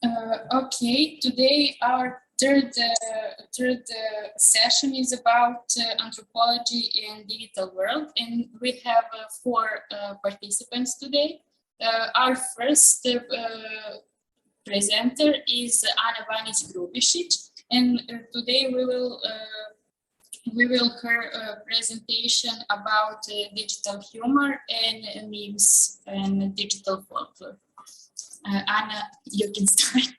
Okay, today our third session is about anthropology in digital world, and we have 4 participants today. Our first presenter is Banić Grubišić, and today we will hear a presentation about digital humor and memes and digital folklore. Ana, you can start.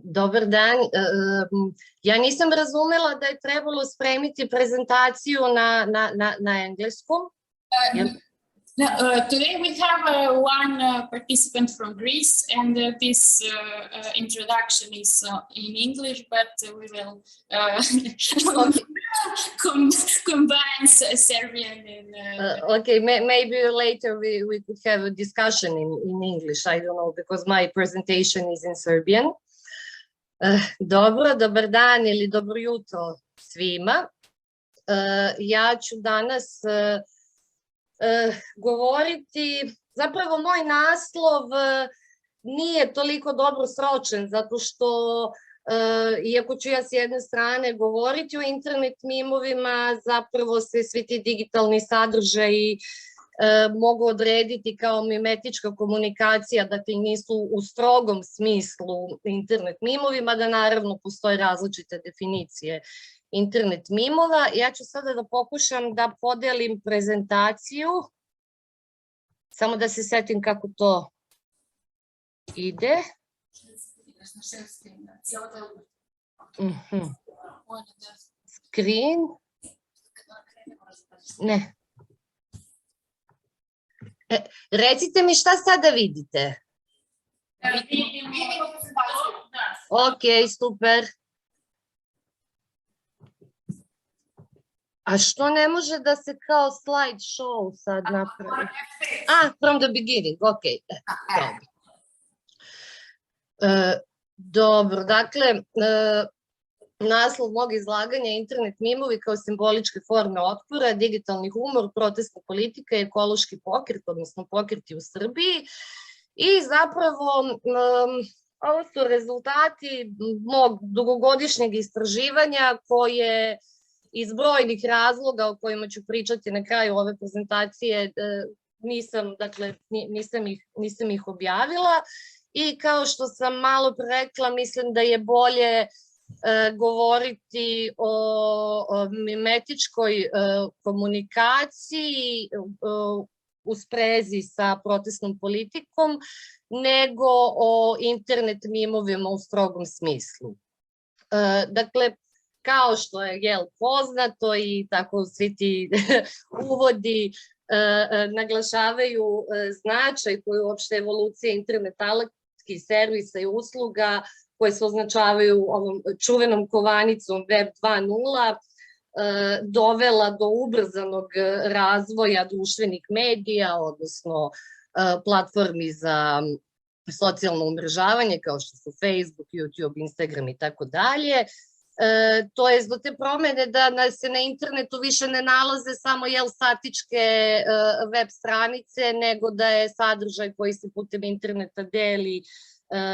Dobar dan. Ja nisam razumela da je trebalo spremiti prezentaciju na engleskom. Today we have one participant from Greece, and this introduction is in English, but we will combine Serbian and... Okay, maybe later we could have a discussion in English, I don't know, because my presentation is in Serbian. Dobro, dobar dan ili dobro jutro svima. Ja ću danas govoriti, zapravo moj naslov nije toliko dobro sročen, zato što iako ću ja s jedne strane govoriti o internet mimovima, zapravo se svi ti digitalni sadržaji mogu odrediti kao mimetička komunikacija, dakle nisu u strogom smislu internet mimovima, da naravno postoje različite definicije internet mimova. Ja ću sada da pokušam da podelim prezentaciju, samo da se setim kako to ide. Screen. Ne. Recite mi šta sada vidite? Ok, super. A što ne može da se kao slide show sad napravi? From the beginning, ok. Dobro, dakle, naslov mog izlaganja je internet mimovi kao simboličke forme otpora, digitalni humor, protestna politika i ekološki pokret, odnosno pokreti u Srbiji. I zapravo ovo su rezultati mog dugogodišnjeg istraživanja koje iz brojnih razloga o kojima ću pričati na kraju ove prezentacije nisam ih objavila. I kao što sam malo pre rekla, mislim da je bolje govoriti o mimetičkoj komunikaciji u sprezi sa protestnom politikom, nego o internet mimovima u strogom smislu. Dakle, kao što je poznato i tako svi ti uvodi naglašavaju značaj koju uopšte evolucija internet alatskih servisa i usluga koje se označavaju ovom čuvenom kovanicom Web 2.0 dovela do ubrzanog razvoja društvenih medija, odnosno platformi za socijalno umrežavanje kao što su Facebook, YouTube, Instagram i tako dalje. To je do te promene da se na internetu više ne nalaze samo statičke web stranice, nego da je sadržaj koji se putem interneta deli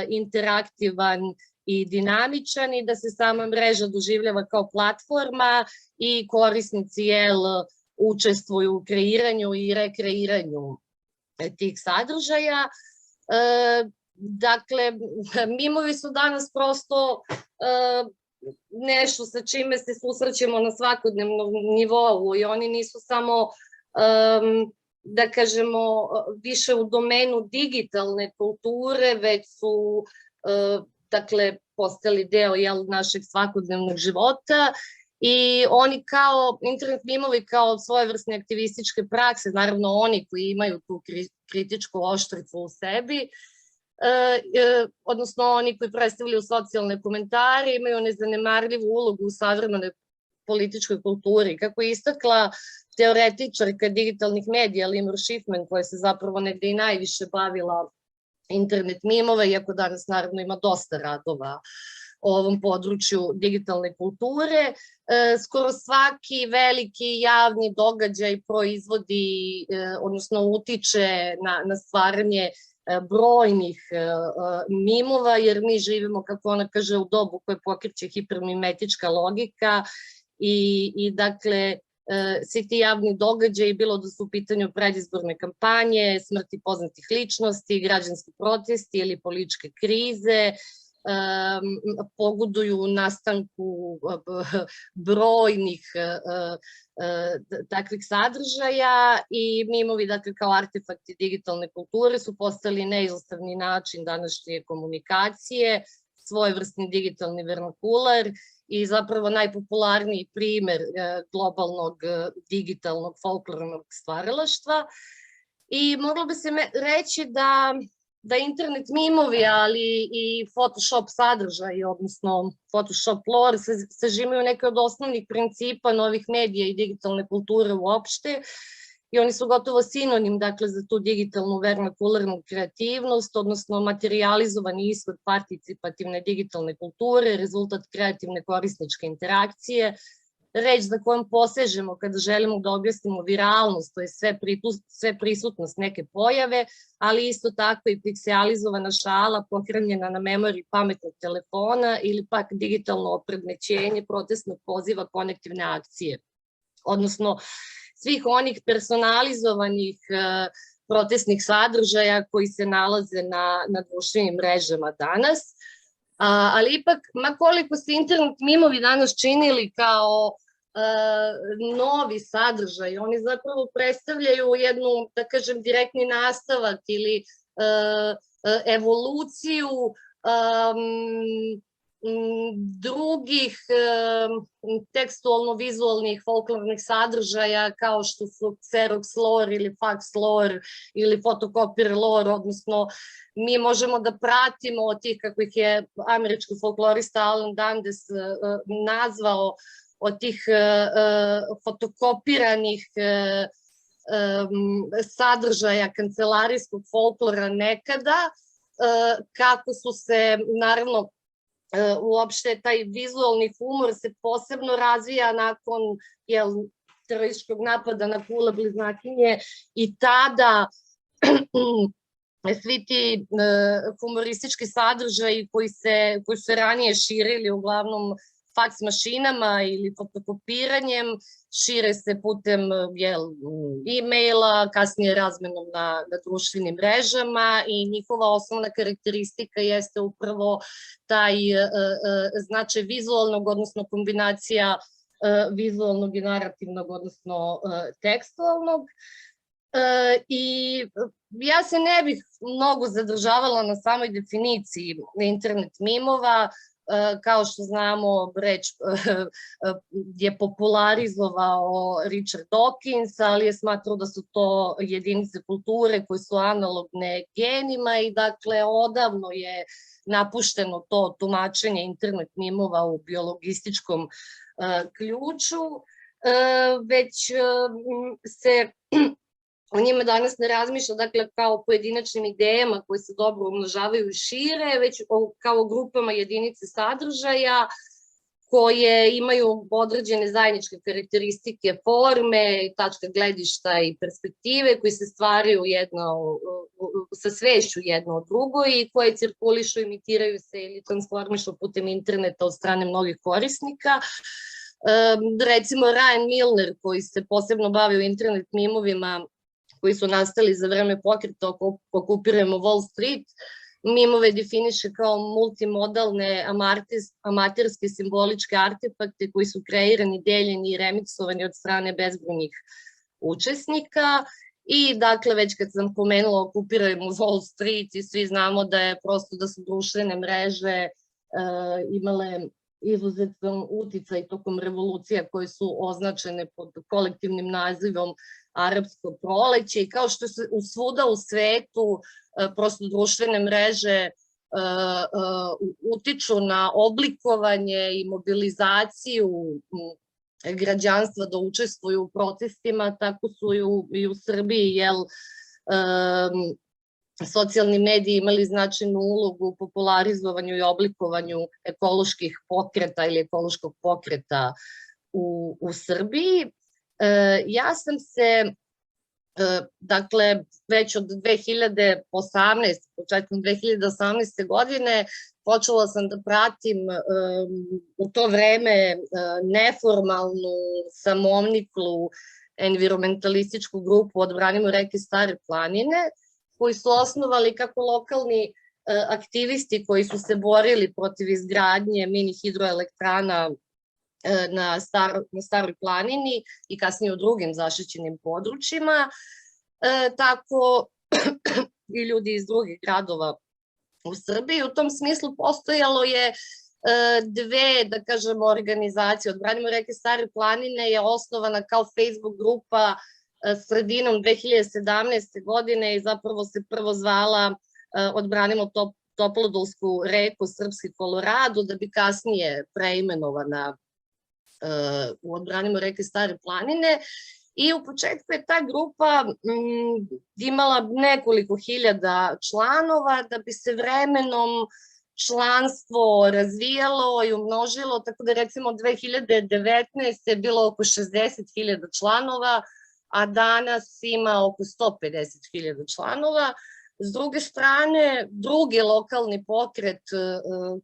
interaktivan i dinamičan i da se sama mreža doživljava kao platforma i korisnici učestvuju u kreiranju i rekreiranju tih sadržaja. Dakle, mimovi su danas prosto nešto sa čime se susrećemo na svakodnevnom nivou i oni nisu samo, da kažemo, više u domenu digitalne kulture, već su, dakle, postali deo našeg svakodnevnog života i oni kao, internet mimovi kao svojevrsne aktivističke prakse, naravno oni koji imaju tu kritičku oštricu u sebi, odnosno oni koji predstavljaju socijalne komentare, imaju nezanemarljivu ulogu u savremenoj političkoj kulturi. Kako je istakla teoretičarka digitalnih medija Limor Schiffman, koja se zapravo negde i najviše bavila internet mimova, iako danas naravno ima dosta radova o ovom području digitalne kulture, skoro svaki veliki javni događaj proizvodi, odnosno utiče na stvaranje brojnih mimova, jer mi živimo, kako ona kaže, u dobu koje pokreće hipermimetička logika i dakle, svi ti javni događaji, bilo da su u pitanju predizborne kampanje, smrti poznatih ličnosti, građanski protesti ili političke krize, pogoduju nastanku brojnih takvih sadržaja i mimovi, dakle, kao artefakti digitalne kulture su postali neizostavni način današnje komunikacije, svojevrsni digitalni vernakular i zapravo najpopularniji primer globalnog digitalnog folklornog stvaralaštva. I moglo bi se reći da internet mimovi, ali i Photoshop sadržaj, odnosno Photoshop lore, sažimaju neke od osnovnih principa novih medija i digitalne kulture uopšte i oni su gotovo sinonim, dakle, za tu digitalnu vernakularnu kreativnost, odnosno materializovani ishod participativne digitalne kulture, rezultat kreativne korisničke interakcije, reč za kojom posežemo kada želimo da objasnimo viralnost, to je sve prisutnost neke pojave, ali isto tako i pikselizowana šala pohranjena na memoriji pametnog telefona ili pak digitalno opredmećenje protestnog poziva konektivne akcije. Odnosno, svih onih personalizovanih protestnih sadržaja koji se nalaze na društvenim mrežama danas. Ali ipak, makoliko se internet mimovi danas činili kao novi sadržaj, oni zapravo predstavljaju jednu, da kažem, direktni nastavak ili evoluciju drugih tekstualno-vizualnih folklornih sadržaja kao što su xerox lore ili fax lore ili fotokopir lore, odnosno mi možemo da pratimo od tih, kako ih je američki folklorista Alan Dundes nazvao, od tih fotokopiranih sadržaja kancelarijskog folklora nekada, kako su se, naravno, uopšte taj vizualni humor se posebno razvija nakon terorističkog napada na Kula bliznakinje i tada svi ti humoristički sadržaji koji su ranije širili uglavnom faks mašinama ili fotokopiranjem, šire se putem e-maila, kasnije razmenom na društvenim mrežama i njihova osnovna karakteristika jeste upravo taj značaj vizualnog, odnosno kombinacija vizualnog i narativnog, odnosno tekstualnog. I ja se ne bih mnogo zadržavala na samoj definiciji internet mimova. Kao što znamo, reč je popularizovao Richard Dawkins, ali je smatrao da su to jedinice kulture koje su analogne genima i dakle odavno je napušteno to tumačenje internet mimova u biologističkom ključu, već se o njima danas ne razmišlja, dakle, kao pojedinačnim idejama koje se dobro umnožavaju i šire, već kao grupama jedinice sadržaja koje imaju određene zajedničke karakteristike forme, tačka gledišta i perspektive, koji se stvaraju sa svešću jedno od drugo i koje cirkulišu, imitiraju se ili transformišu putem interneta od strane mnogih korisnika. Recimo, Ryan Milner, koji se posebno bavio internet mimovima, koji su nastali za vreme pokreta Okupirajmo Wall Street, mimove definiše kao multimodalne, amaterske, simboličke artefakte koji su kreirani, deljeni i remiksovani od strane bezbrojnih učesnika. I dakle, već kad sam pomenula Okupirajmo Wall Street i svi znamo da su društvene mreže imale izuzetan uticaj tokom revolucija koje su označene pod kolektivnim nazivom Arapsko proleće i kao što se svuda u svetu prosto društvene mreže utiču na oblikovanje i mobilizaciju građanstva da učestvuju u protestima, tako su i u Srbiji, socijalni mediji imali značajnu ulogu u popularizovanju i oblikovanju ekoloških pokreta ili ekološkog pokreta u Srbiji. Ja sam se Dakle, već od 2018, početkom 2018. godine, počela sam da pratim u to vreme neformalnu, samoniklu, environmentalističku grupu Odbranimo reke Stare planine, koji su osnovali kako lokalni aktivisti koji su se borili protiv izgradnje mini hidroelektrana na Staroj planini i kasnije u drugim zaštićenim područjima, tako i ljudi iz drugih gradova u Srbiji. U tom smislu postojalo je dve, da kažemo, organizacije. Odbranimo reke Stare planine je osnovana kao Facebook grupa sredinom 2017. godine i zapravo se prvo zvala Odbranimo Toplodolsku reku Srpski Kolorado, da bi kasnije preimenovana u Odbranimo reke Stare planine. I u početku je ta grupa imala nekoliko hiljada članova, da bi se vremenom članstvo razvijalo i umnožilo, tako da recimo 2019. je bilo oko 60.000 članova, a danas ima oko 150.000 članova. S druge strane, drugi lokalni pokret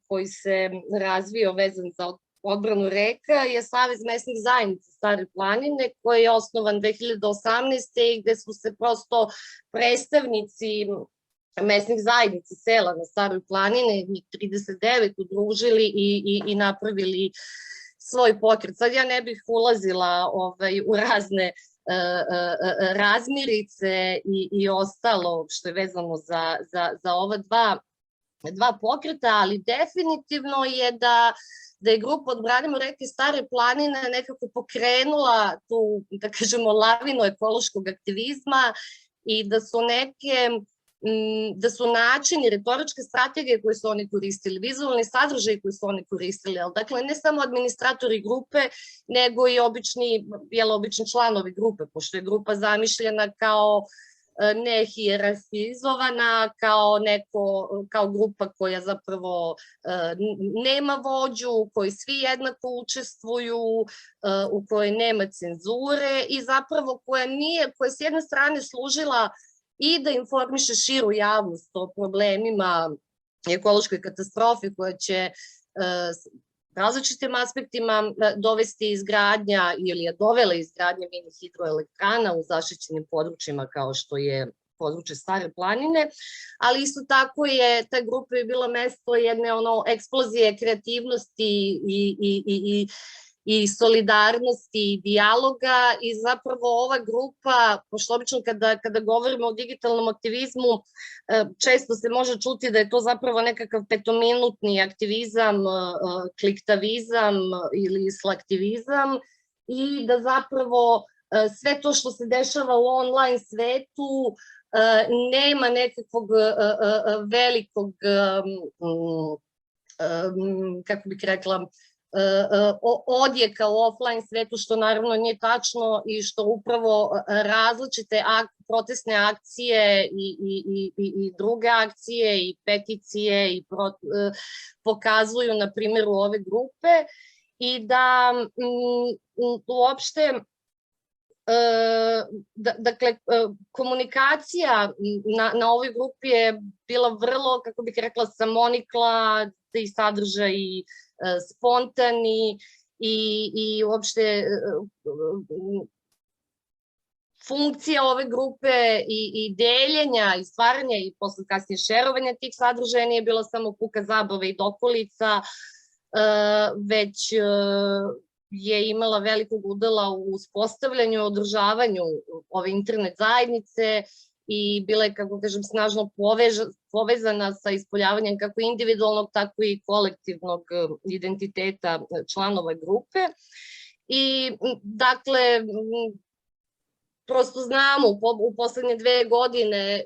koji se razvio vezan za odbranu reka je Savez mesnih zajednica Stare planine, koji je osnovan 2018. i gde su se prosto predstavnici mesnih zajednica sela na Staroj planini, 39, udružili i napravili svoj pokret. Sad ja ne bih ulazila u razne razmirice i ostalo što je vezano za ova dva pokreta, ali definitivno je da je grupa Odbranimo reke Stare planine nekako pokrenula tu, da kažemo, lavinu ekološkog aktivizma i da su načini, retoričke strategije koje su oni koristili, vizualni sadržaj koji su oni koristili, dakle ne samo administratori grupe, nego i obični članovi grupe, pošto je grupa zamišljena kao ne hijerarhizovana, kao grupa koja zapravo nema vođu, koji svi jednako učestvuju, u kojoj nema cenzure i zapravo koja je s jedne strane služila i da informiše širu javnost o problemima i ekološkoj katastrofi koja će različitim aspektima dovesti izgradnja ili je dovela izgradnja mini hidroelektrana u zaštićenim područjima kao što je područje Stare planine, ali isto tako je ta grupa je bila mesto jedne eksplozije kreativnosti i solidarnosti i dijaloga i zapravo ova grupa, pošto obično kada govorimo o digitalnom aktivizmu, često se može čuti da je to zapravo nekakav petominutni aktivizam, kliktavizam ili slaktivizam i da zapravo sve to što se dešava u online svetu nema nekakvog velikog, kako bih rekla, odjeka u offline svetu, što naravno nije tačno i što upravo različite protestne akcije i druge akcije i peticije pokazuju na primjeru ove grupe i da uopšte dakle, komunikacija na ovoj grupi je bila vrlo, kako bih rekla, samonikla i sadržaj spontani i uopšte funkcija ove grupe i deljenja i stvaranja i posle kasnije šerovanja tih sadržaja nije bila samo puka zabava i dokolica, već je imala velikog udela u uspostavljanju i održavanju ove internet zajednice i bila je, kako kažem, snažno povezana sa ispoljavanjem kako individualnog, tako i kolektivnog identiteta članova grupe. I, dakle, prosto znamo u poslednje 2 godine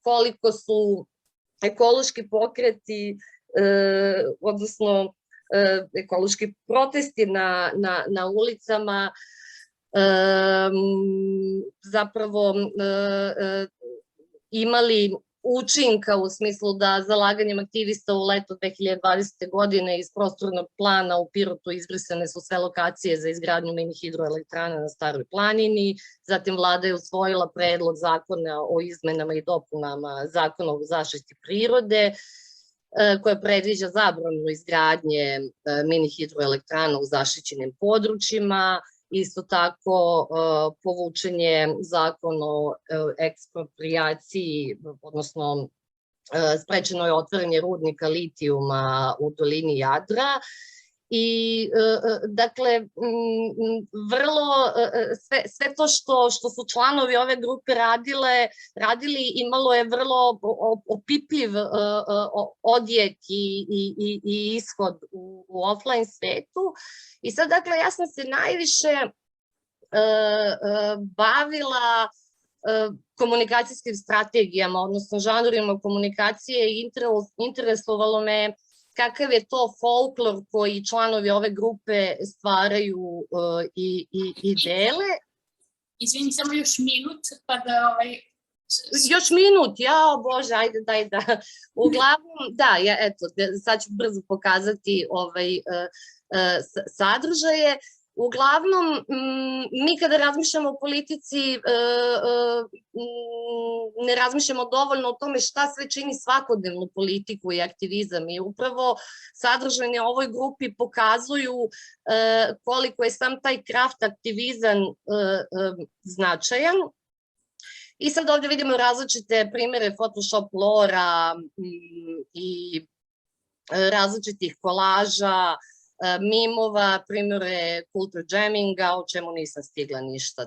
koliko su ekološki pokreti, odnosno ekološki protesti na ulicama zapravo imali učinka u smislu da zalaganjem aktivista u leto 2020. godine iz prostornog plana u Pirotu izbrisane su sve lokacije za izgradnju mini hidroelektrana na Staroj planini, zatim vlada je usvojila predlog zakona o izmenama i dopunama zakona o zaštiti prirode, koja predviđa zabranu izgradnje mini hidroelektrana u zaštićenim područjima. Isto tako povučen je zakon o eksproprijaciji, odnosno sprečeno je otvaranje rudnika litijuma u dolini Jadra. I dakle, sve to što su članovi ove grupe radili imalo je vrlo opipljiv odjek i ishod u offline svetu. I sad, dakle, ja sam se najviše bavila komunikacijskim strategijama, odnosno žanrima komunikacije i interesovalo me kakav je to folklor koji članovi ove grupe stvaraju i dele. Izvini, samo još minut, pa da... Još minut, jao Bože, ajde, daj da... Uglavnom, da, eto, sad ću brzo pokazati sadržaje. Uglavnom, mi kada razmišljamo o politici, ne razmišljamo dovoljno o tome šta sve čini svakodnevnu politiku i aktivizam. I upravo sadržanje ovoj grupi pokazuju koliko je sam taj kraft aktivizam značajan. I sad ovdje vidimo različite primere Photoshop lora i različitih kolaža, mimova, primjere culture jamminga, o čemu nisam stigla ništa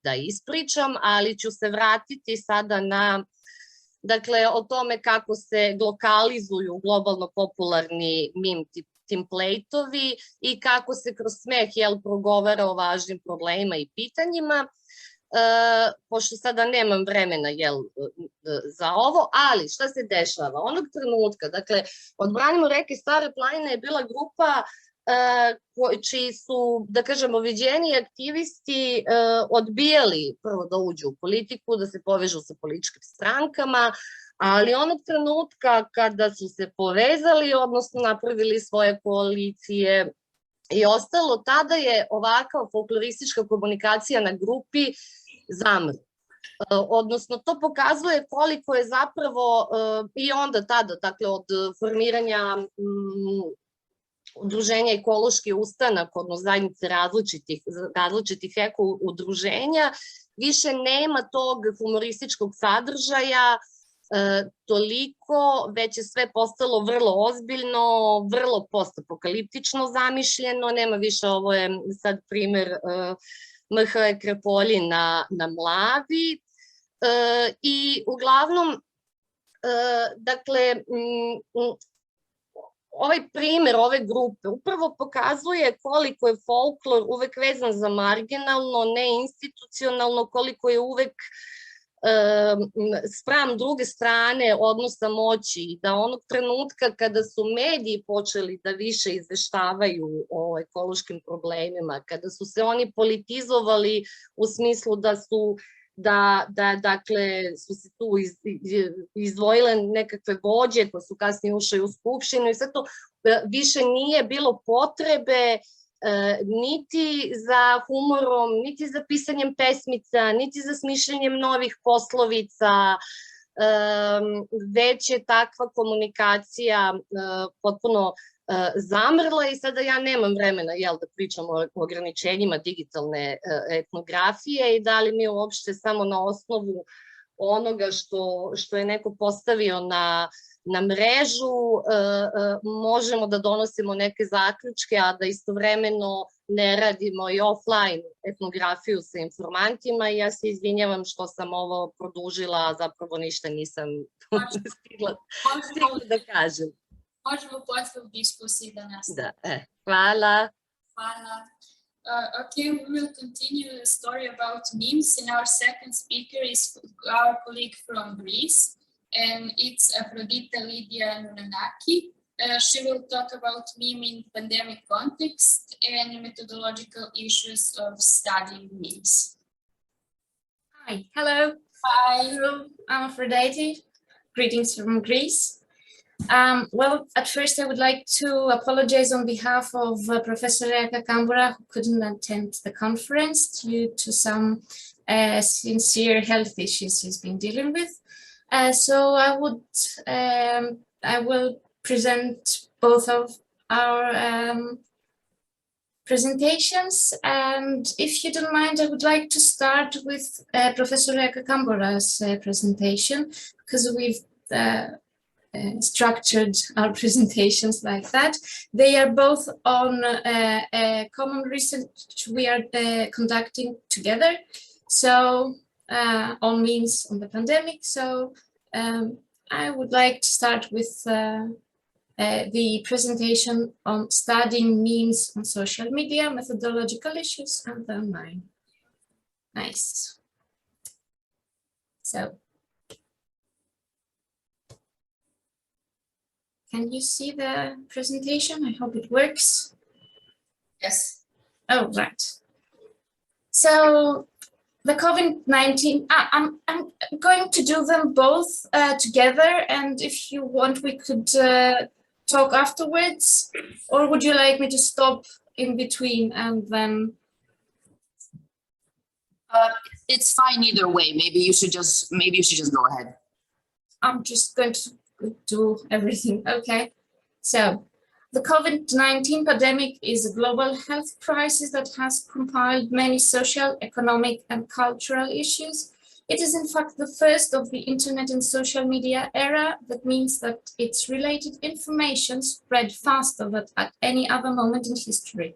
da ispričam, ali ću se vratiti sada na, dakle, o tome kako se lokalizuju globalno popularni meme template-ovi i kako se kroz smeh progovara o važnim problemima i pitanjima. Pošto sada nemam vremena za ovo, ali šta se dešava? Onog trenutka, dakle, Odbranimo reke Stare planine je bila grupa čiji su, da kažemo, viđeni aktivisti odbijali prvo da uđu u politiku, da se povežu sa političkim strankama, ali onog trenutka kada su se povezali, odnosno napravili svoje koalicije i ostalo, tada je ovakva folkloristička komunikacija na grupi zamrla. Odnosno, to pokazuje koliko je zapravo i onda tada, dakle, od formiranja udruženja Ekološki ustanak, odnosno zajednice različitih eko udruženja, više nema tog humorističkog sadržaja toliko, već je sve postalo vrlo ozbiljno, vrlo postapokaliptično zamišljeno, nema više, ovo je sad primer M.H. Krepolji na Mlavi i uglavnom, dakle, ovaj primer ove grupe upravo pokazuje koliko je folklor uvek vezan za marginalno, neinstitucionalno, koliko je uvek spram druge strane odnosa moći, da onog trenutka kada su mediji počeli da više izveštavaju o ekološkim problemima, kada su se oni politizovali u smislu dakle, su se tu izdvojile nekakve vođe koje su kasnije ušle u Skupštinu i sve to, više nije bilo potrebe niti za humorom, niti za pisanjem pesmica, niti za smišljanjem novih poslovica, već je takva komunikacija potpuno zamrla i sada ja nemam vremena da pričam o ograničenjima digitalne etnografije i da li mi uopšte samo na osnovu onoga što je neko postavio na mrežu možemo da donosimo neke zaključke, a da istovremeno ne radimo i offline etnografiju sa informantima i ja se izvinjavam što sam ovo produžila, a zapravo ništa nisam stigla da kažem. Možemo posle u diskusiji da nastavimo. Hvala. Hvala. Okay, we will continue the story about memes, and our second speaker is our colleague from Greece, and it's Aphrodita Lydia Nunanaki. She will talk about meme in pandemic context and methodological issues of studying memes. Hi, hello. Hi, I'm Aphrodite. Greetings from Greece. Well, at first I would like to apologize on behalf of Professor Eka Kambura, who couldn't attend the conference due to some sincere health issues he's been dealing with. So I will present both of our presentations, and if you don't mind, I would like to start with Professor Eka Kambura's presentation, because we've structured our presentations like that. They are both on common research we are conducting together, so on means on the pandemic. So I would like to start with the presentation on studying memes on social media, methodological issues, and then mine. Nice. So, can you see the presentation? I hope it works. Yes. Oh, right. So, the COVID-19, I'm going to do them both together, and if you want, we could talk afterwards, or would you like me to stop in between and then? It's fine either way. Maybe you should just go ahead. I'm just going to do everything. Okay. So the COVID-19 pandemic is a global health crisis that has compiled many social, economic, and cultural issues. It is in fact the first of the internet and social media era. That means that its related information spread faster than at any other moment in history.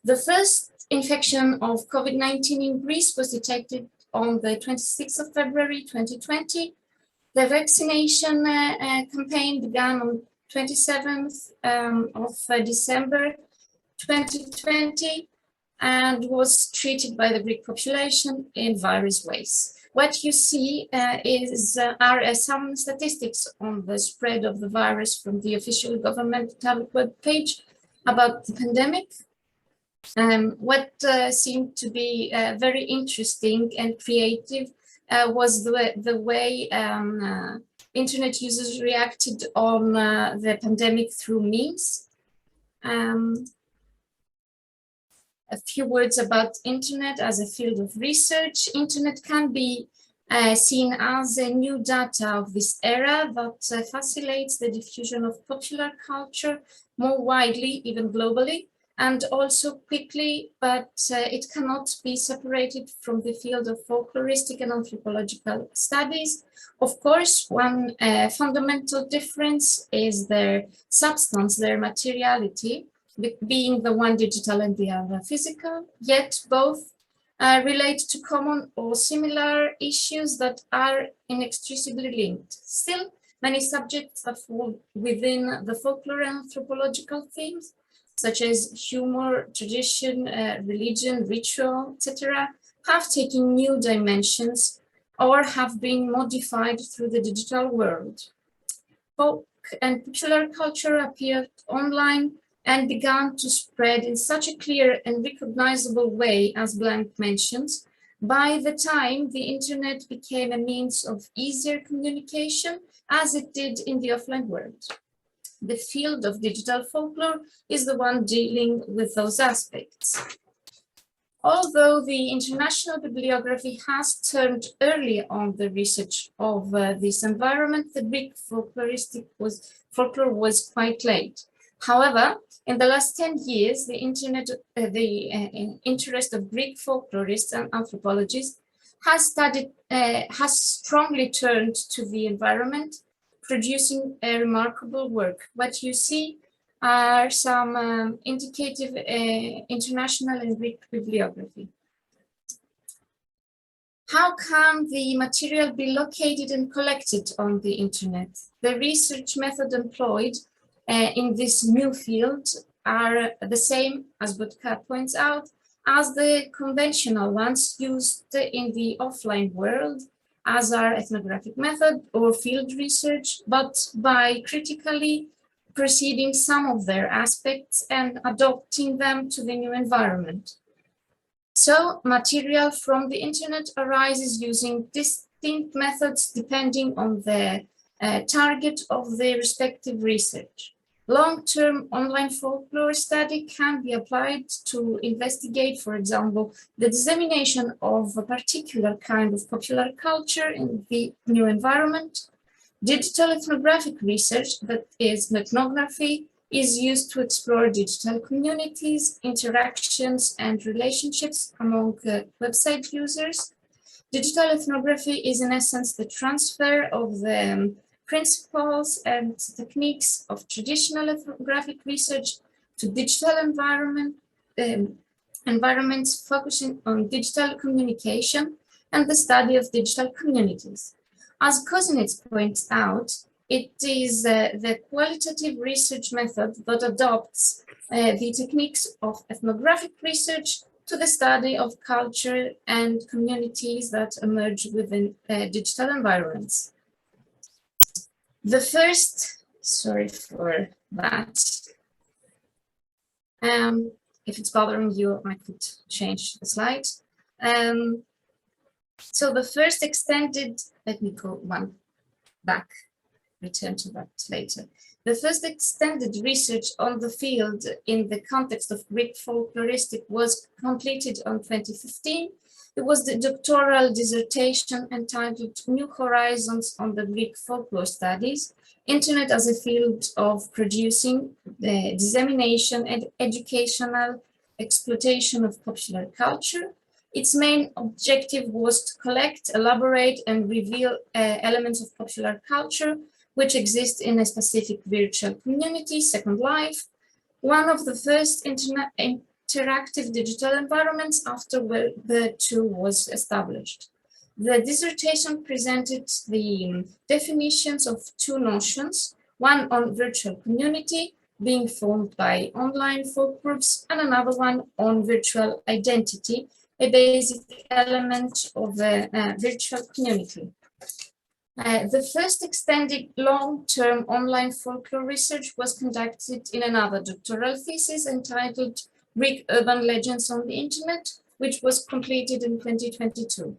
The first infection of COVID-19 in Greece was detected on the 26th of February 2020. The vaccination campaign began on 27th of December 2020 and was treated by the Greek population in various ways. What you see are some statistics on the spread of the virus from the official governmental webpage about the pandemic. What seemed to be very interesting and creative was the way internet users reacted on the pandemic through memes. A few words about internet as a field of research. Internet can be seen as a new data of this era that facilitates the diffusion of popular culture more widely, even globally, and also quickly, but it cannot be separated from the field of folkloristic and anthropological studies. Of course, one fundamental difference is their substance, their materiality, being the one digital and the other physical, yet both relate to common or similar issues that are inextricably linked. Still, many subjects that fall within the folklore and anthropological themes, such as humor, tradition, religion, ritual, etc., have taken new dimensions or have been modified through the digital world. Folk and popular culture appeared online and began to spread in such a clear and recognizable way, as Blank mentions, by the time the internet became a means of easier communication, as it did in the offline world. The field of digital folklore is the one dealing with those aspects. Although the international bibliography has turned early on the research of this environment, the Greek folklore was quite late. However, in the last 10 years, the interest of Greek folklorists and anthropologists has strongly turned to the environment, producing a remarkable work. What you see are some indicative international and Greek bibliography. How can the material be located and collected on the internet? The research method employed in this new field are the same, as Budka points out, as the conventional ones used in the offline world, as our ethnographic method or field research, but by critically preceding some of their aspects and adopting them to the new environment. So material from the internet arises using distinct methods depending on the target of the respective research. Long-term online folklore study can be applied to investigate, for example, the dissemination of a particular kind of popular culture in the new environment. Digital ethnographic research, that is ethnography, is used to explore digital communities, interactions, and relationships among website users. Digital ethnography is in essence the transfer of the principles and techniques of traditional ethnographic research to digital environments focusing on digital communication and the study of digital communities. As Kozinets points out, it is the qualitative research method that adopts the techniques of ethnographic research to the study of culture and communities that emerge within digital environments. The first, sorry for that. If it's bothering you, I could change the slide. So the first extended, let me go one back, return to that later. The first extended research on the field in the context of Greek folkloristic was completed on 2015. It was the doctoral dissertation entitled New Horizons on the Greek Folklore Studies, Internet as a Field of Producing, the Dissemination and Educational Exploitation of Popular Culture. Its main objective was to collect, elaborate, and reveal elements of popular culture which exist in a specific virtual community, Second Life, one of the first interactive digital environments after the two was established. The dissertation presented the definitions of two notions, one on virtual community being formed by online folk groups, and another one on virtual identity, a basic element of a virtual community. The first extended long-term online folklore research was conducted in another doctoral thesis entitled Greek Urban Legends on the Internet, which was completed in 2022.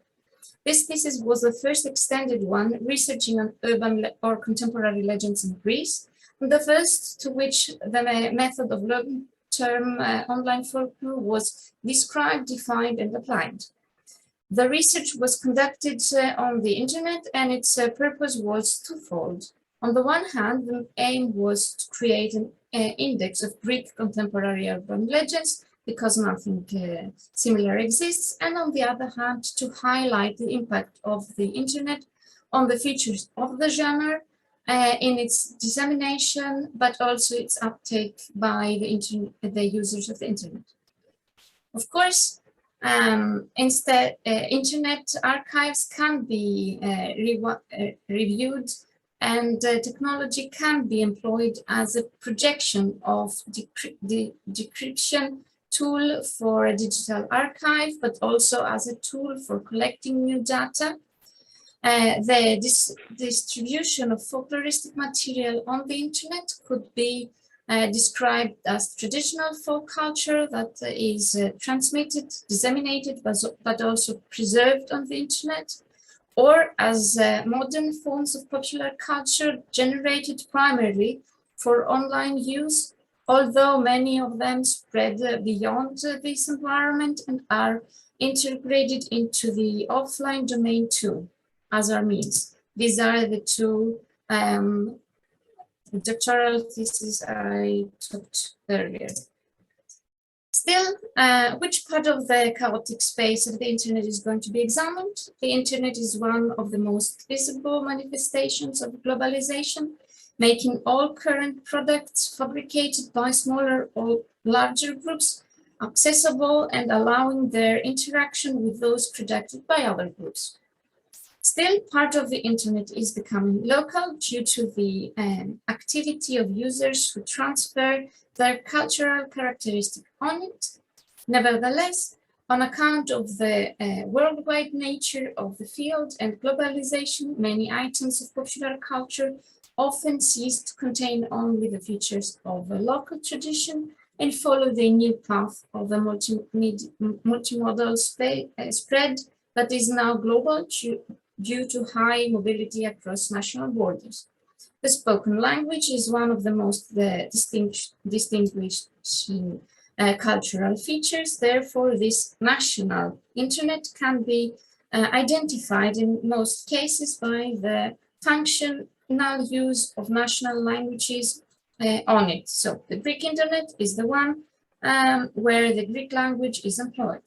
This thesis was the first extended one researching on urban or contemporary legends in Greece, and the first to which the method of long-term online folklore was described, defined, and applied. The research was conducted on the internet, and its purpose was twofold. On the one hand, the aim was to create an index of Greek contemporary urban legends, because nothing similar exists, and on the other hand, to highlight the impact of the internet on the features of the genre in its dissemination, but also its uptake by the users of the internet. Of course, instead, internet archives can be reviewed, and technology can be employed as a projection of the decryption tool for a digital archive, but also as a tool for collecting new data. The distribution of folkloristic material on the internet could be described as traditional folk culture that is transmitted, disseminated, but also preserved on the internet, or as modern forms of popular culture generated primarily for online use, although many of them spread beyond this environment and are integrated into the offline domain too, as our means. These are the two doctoral theses I talked earlier. Still, which part of the chaotic space of the internet is going to be examined? The internet is one of the most visible manifestations of globalization, making all current products fabricated by smaller or larger groups accessible and allowing their interaction with those produced by other groups. Still, part of the internet is becoming local due to the activity of users who transfer their cultural characteristic on it. Nevertheless, on account of the worldwide nature of the field and globalization, many items of popular culture often cease to contain only the features of a local tradition and follow the new path of a multimodal spread that is now global due to high mobility across national borders. The spoken language is one of the most distinguishing cultural features. Therefore, this national internet can be identified in most cases by the functional use of national languages on it. So the Greek internet is the one where the Greek language is employed.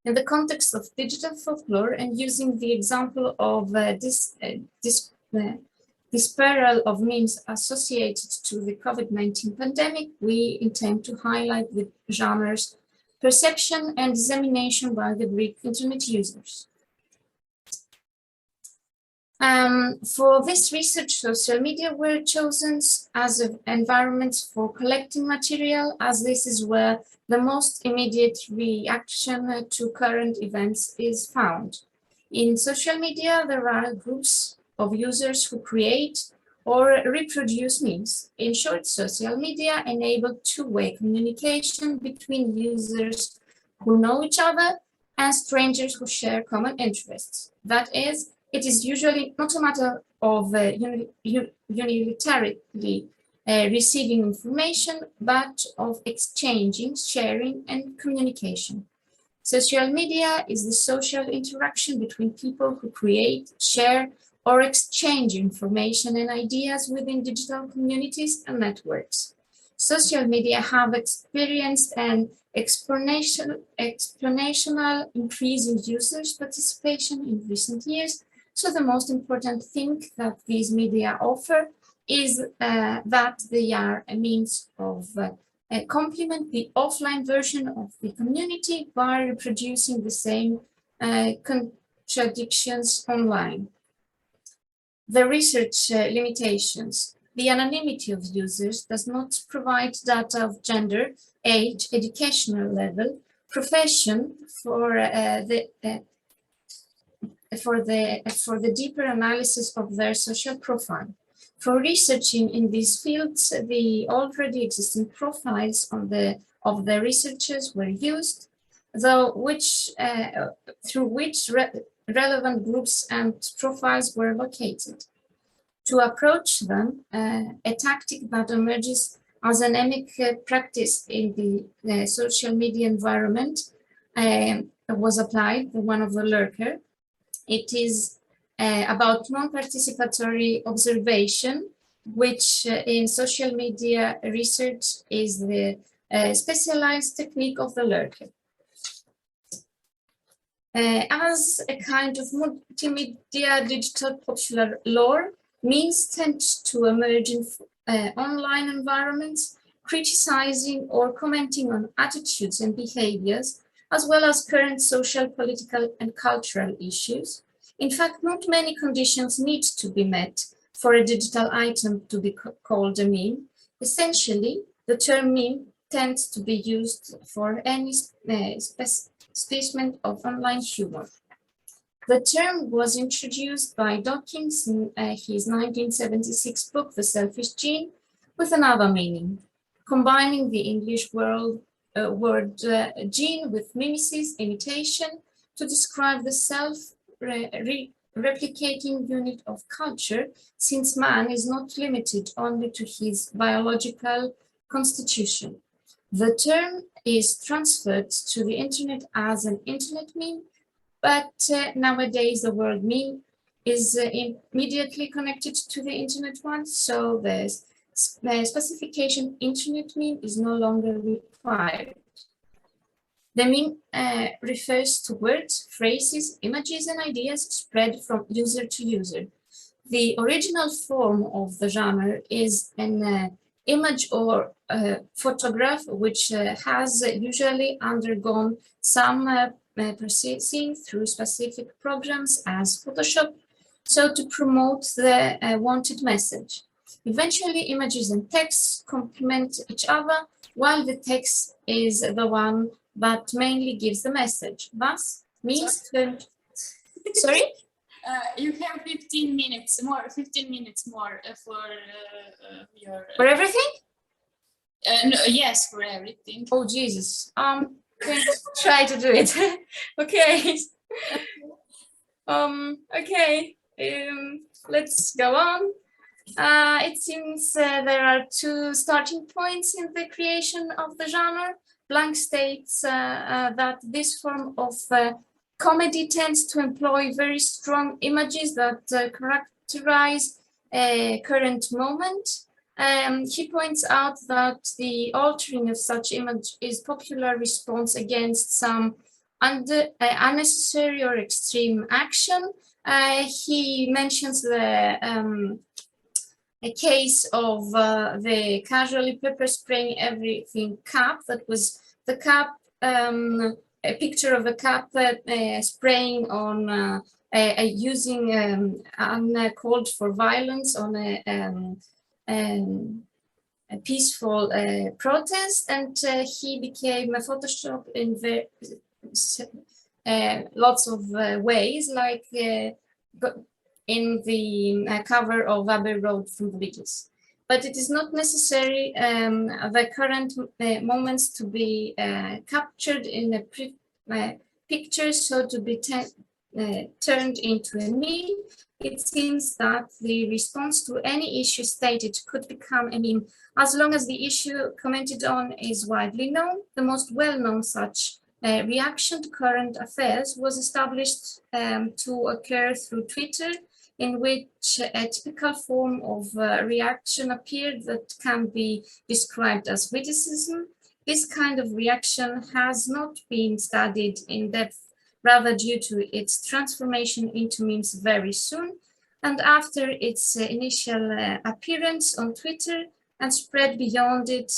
In the context of digital folklore and using the example of dispersal of memes associated to the COVID-19 pandemic, we intend to highlight the genre's perception and dissemination by the Greek internet users. For this research, social media were chosen as an environment for collecting material, as this is where the most immediate reaction to current events is found. In social media, there are groups of users who create or reproduce memes. In short, social media enable two-way communication between users who know each other and strangers who share common interests. That is, it is usually not a matter of unilaterally receiving information, but of exchanging, sharing, and communication. Social media is the social interaction between people who create, share, or exchange information and ideas within digital communities and networks. Social media have experienced an exponential increase in users' participation in recent years. So the most important thing that these media offer is that they are a means of complement the offline version of the community by reproducing the same contradictions online. The research limitations. The anonymity of users does not provide data of gender, age, educational level, profession for the deeper analysis of their social profile. For researching in these fields, the already existing profiles of the researchers were used, through which relevant groups and profiles were located. To approach them, a tactic that emerges as an endemic practice in the social media environment was applied, the one of the lurker. It is about non-participatory observation, which in social media research is the specialized technique of the lurker. As a kind of multimedia digital popular lore, memes tend to emerge in online environments, criticizing or commenting on attitudes and behaviors, as well as current social, political, and cultural issues. In fact, not many conditions need to be met for a digital item to be called a meme. Essentially, the term meme tends to be used for any specimen of online humor. The term was introduced by Dawkins in his 1976 book, The Selfish Gene, with another meaning, combining the English word gene with mimesis, imitation, to describe the self-replicating unit of culture, since man is not limited only to his biological constitution. The term is transferred to the internet as an internet meme, but nowadays the word meme is immediately connected to the internet one, so the specification internet meme is no longer required. The meme refers to words, phrases, images, and ideas spread from user to user. The original form of the genre is an image or photograph which has usually undergone some processing through specific programs as Photoshop, so to promote the wanted message. Eventually, images and text complement each other, while the text is the one that mainly gives the message. Thus, memes turn... Sorry? You have 15 minutes more for your... For everything? No, yes, for everything. Oh, Jesus. Can try to do it. Okay. Okay, let's go on. It seems there are two starting points in the creation of the genre. Blank states that this form of comedy tends to employ very strong images that characterize a current moment. He points out that the altering of such image is popular response against some unnecessary or extreme action. He mentions the a case of the casually pepper spraying everything cap. That was the cap, a picture of a cap spraying on using uncalled for violence on a peaceful protest, and he became a Photoshop in lots of ways, like in the cover of Abbey Road from the Beatles. But it is not necessary the current moments to be captured in a picture, so to be turned into a meme. It seems that the response to any issue stated could become a meme as long as the issue commented on is widely known. The most well-known such reaction to current affairs was established to occur through Twitter, in which a typical form of reaction appeared that can be described as witticism. This kind of reaction has not been studied in depth, rather due to its transformation into memes very soon, and after its initial appearance on Twitter and spread beyond it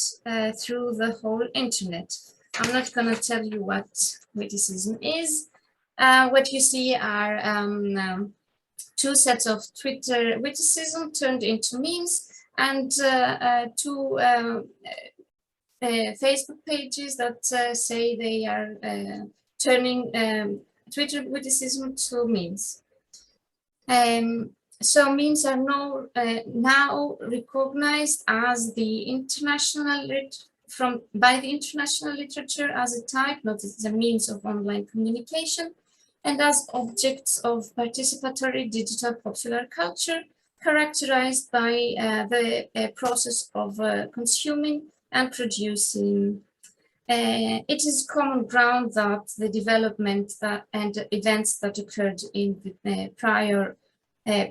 through the whole internet. I'm not going to tell you what witticism is. What you see are two sets of Twitter witticism turned into memes, and two Facebook pages that say they are turning Twitter witticism to memes. So memes are now recognized as the international by the international literature as a type, not as a means of online communication, and as objects of participatory digital popular culture, characterized by the process of consuming and producing. It is common ground that the development and events that occurred in the prior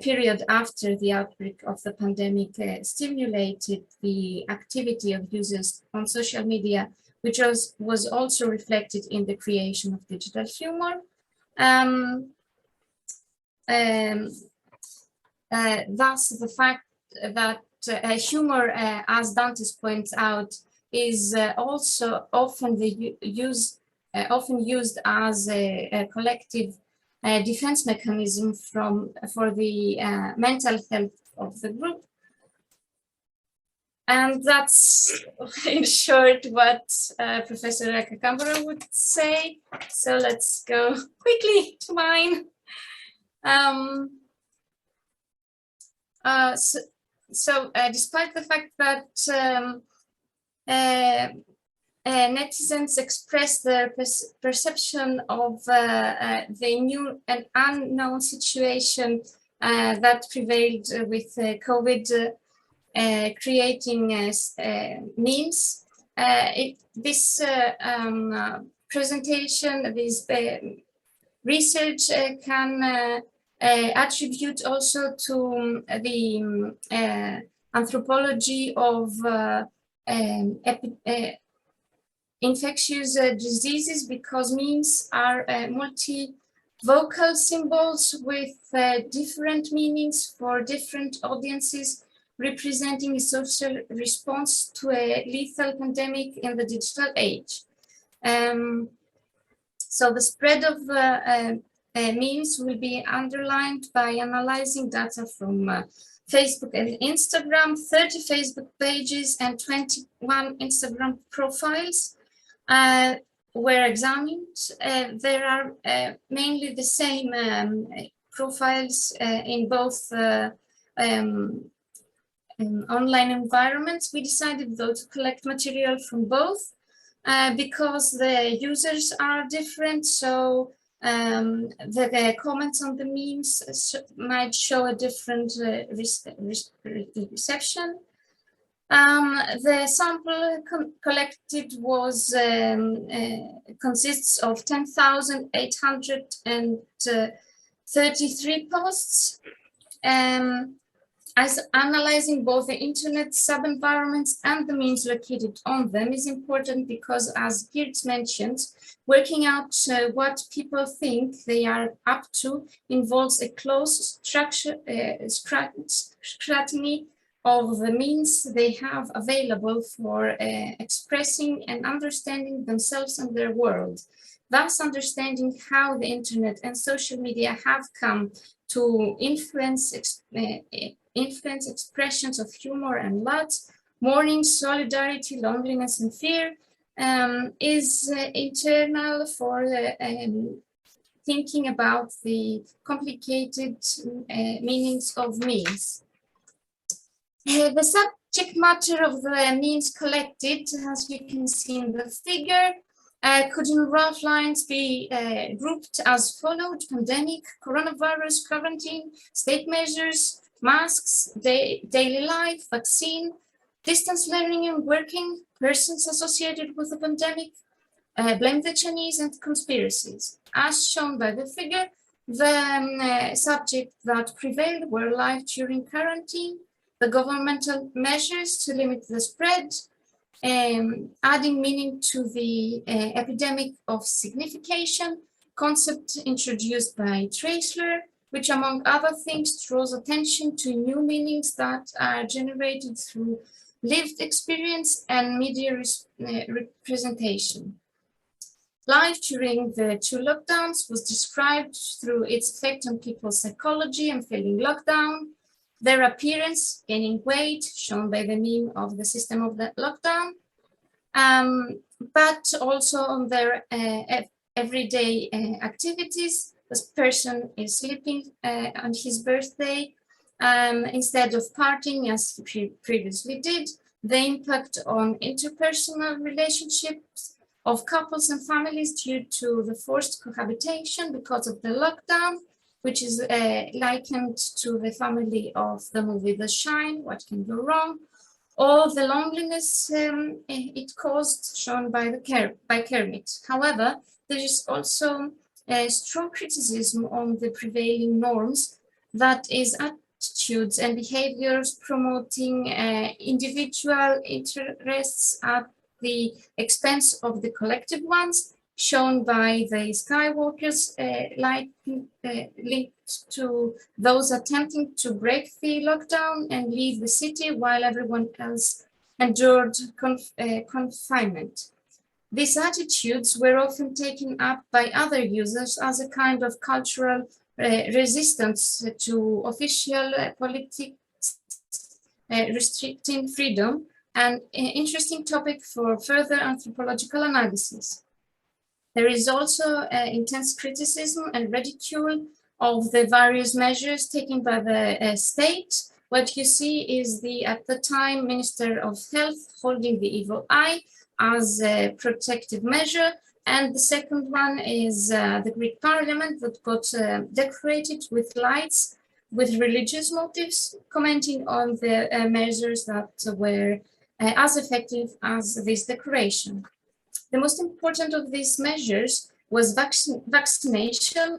period after the outbreak of the pandemic stimulated the activity of users on social media, which was also reflected in the creation of digital humor. Thus, the fact that humor, as Dantes points out, is also often used as a collective defense mechanism for the mental health of the group. And that's, in short, what Professor Kambara would say. So let's go quickly to mine. Despite the fact that netizens express their perception of the new and unknown situation that prevailed with COVID, creating memes. This presentation, this research can attribute also to the anthropology of infectious diseases, because memes are multi-vocal symbols with different meanings for different audiences, representing a social response to a lethal pandemic in the digital age. So the spread of memes will be underlined by analyzing data from Facebook and Instagram. 30 Facebook pages and 21 Instagram profiles were examined. There are mainly the same profiles in both online environments. We decided though to collect material from both because the users are different. So The comments on the memes might show a different reception. The sample collected was consists of 10,833 posts. As analyzing both the internet sub-environments and the memes located on them is important because, as Geertz mentioned, working out what people think they are up to involves a close scrutiny of the means they have available for expressing and understanding themselves and their world. Thus, understanding how the internet and social media have come to influence expressions of humor and love, mourning, solidarity, loneliness, and fear is internal for thinking about the complicated meanings of memes. The subject matter of the memes collected, as you can see in the figure, could in rough lines be grouped as followed: pandemic, coronavirus, quarantine, state measures, masks, daily life, vaccine, distance learning and working, persons associated with the pandemic, blame the Chinese, and conspiracies. As shown by the figure, the subject that prevailed were life during quarantine, the governmental measures to limit the spread, adding meaning to the epidemic of signification, concept introduced by Traceler, which among other things draws attention to new meanings that are generated through lived experience and media representation. Life during the two lockdowns was described through its effect on people's psychology and feeling lockdown, their appearance, gaining weight, shown by the meme of the system of the lockdown, but also on their everyday activities. This person is sleeping on his birthday instead of partying as he previously did, the impact on interpersonal relationships of couples and families due to the forced cohabitation because of the lockdown, which is likened to the family of the movie The Shine, What Can Go Wrong, or the loneliness it caused, shown by Kermit. However, there is also a strong criticism on the prevailing norms, that is, attitudes and behaviors promoting individual interests at the expense of the collective ones, shown by the Skywalkers linked to those attempting to break the lockdown and leave the city while everyone else endured confinement. These attitudes were often taken up by other users as a kind of cultural resistance to official politics restricting freedom, an interesting topic for further anthropological analysis. There is also intense criticism and ridicule of the various measures taken by the state. What you see is the, at the time, Minister of Health holding the evil eye as a protective measure. And the second one is the Greek Parliament that got decorated with lights with religious motives, commenting on the measures that were as effective as this decoration. The most important of these measures was vaccination,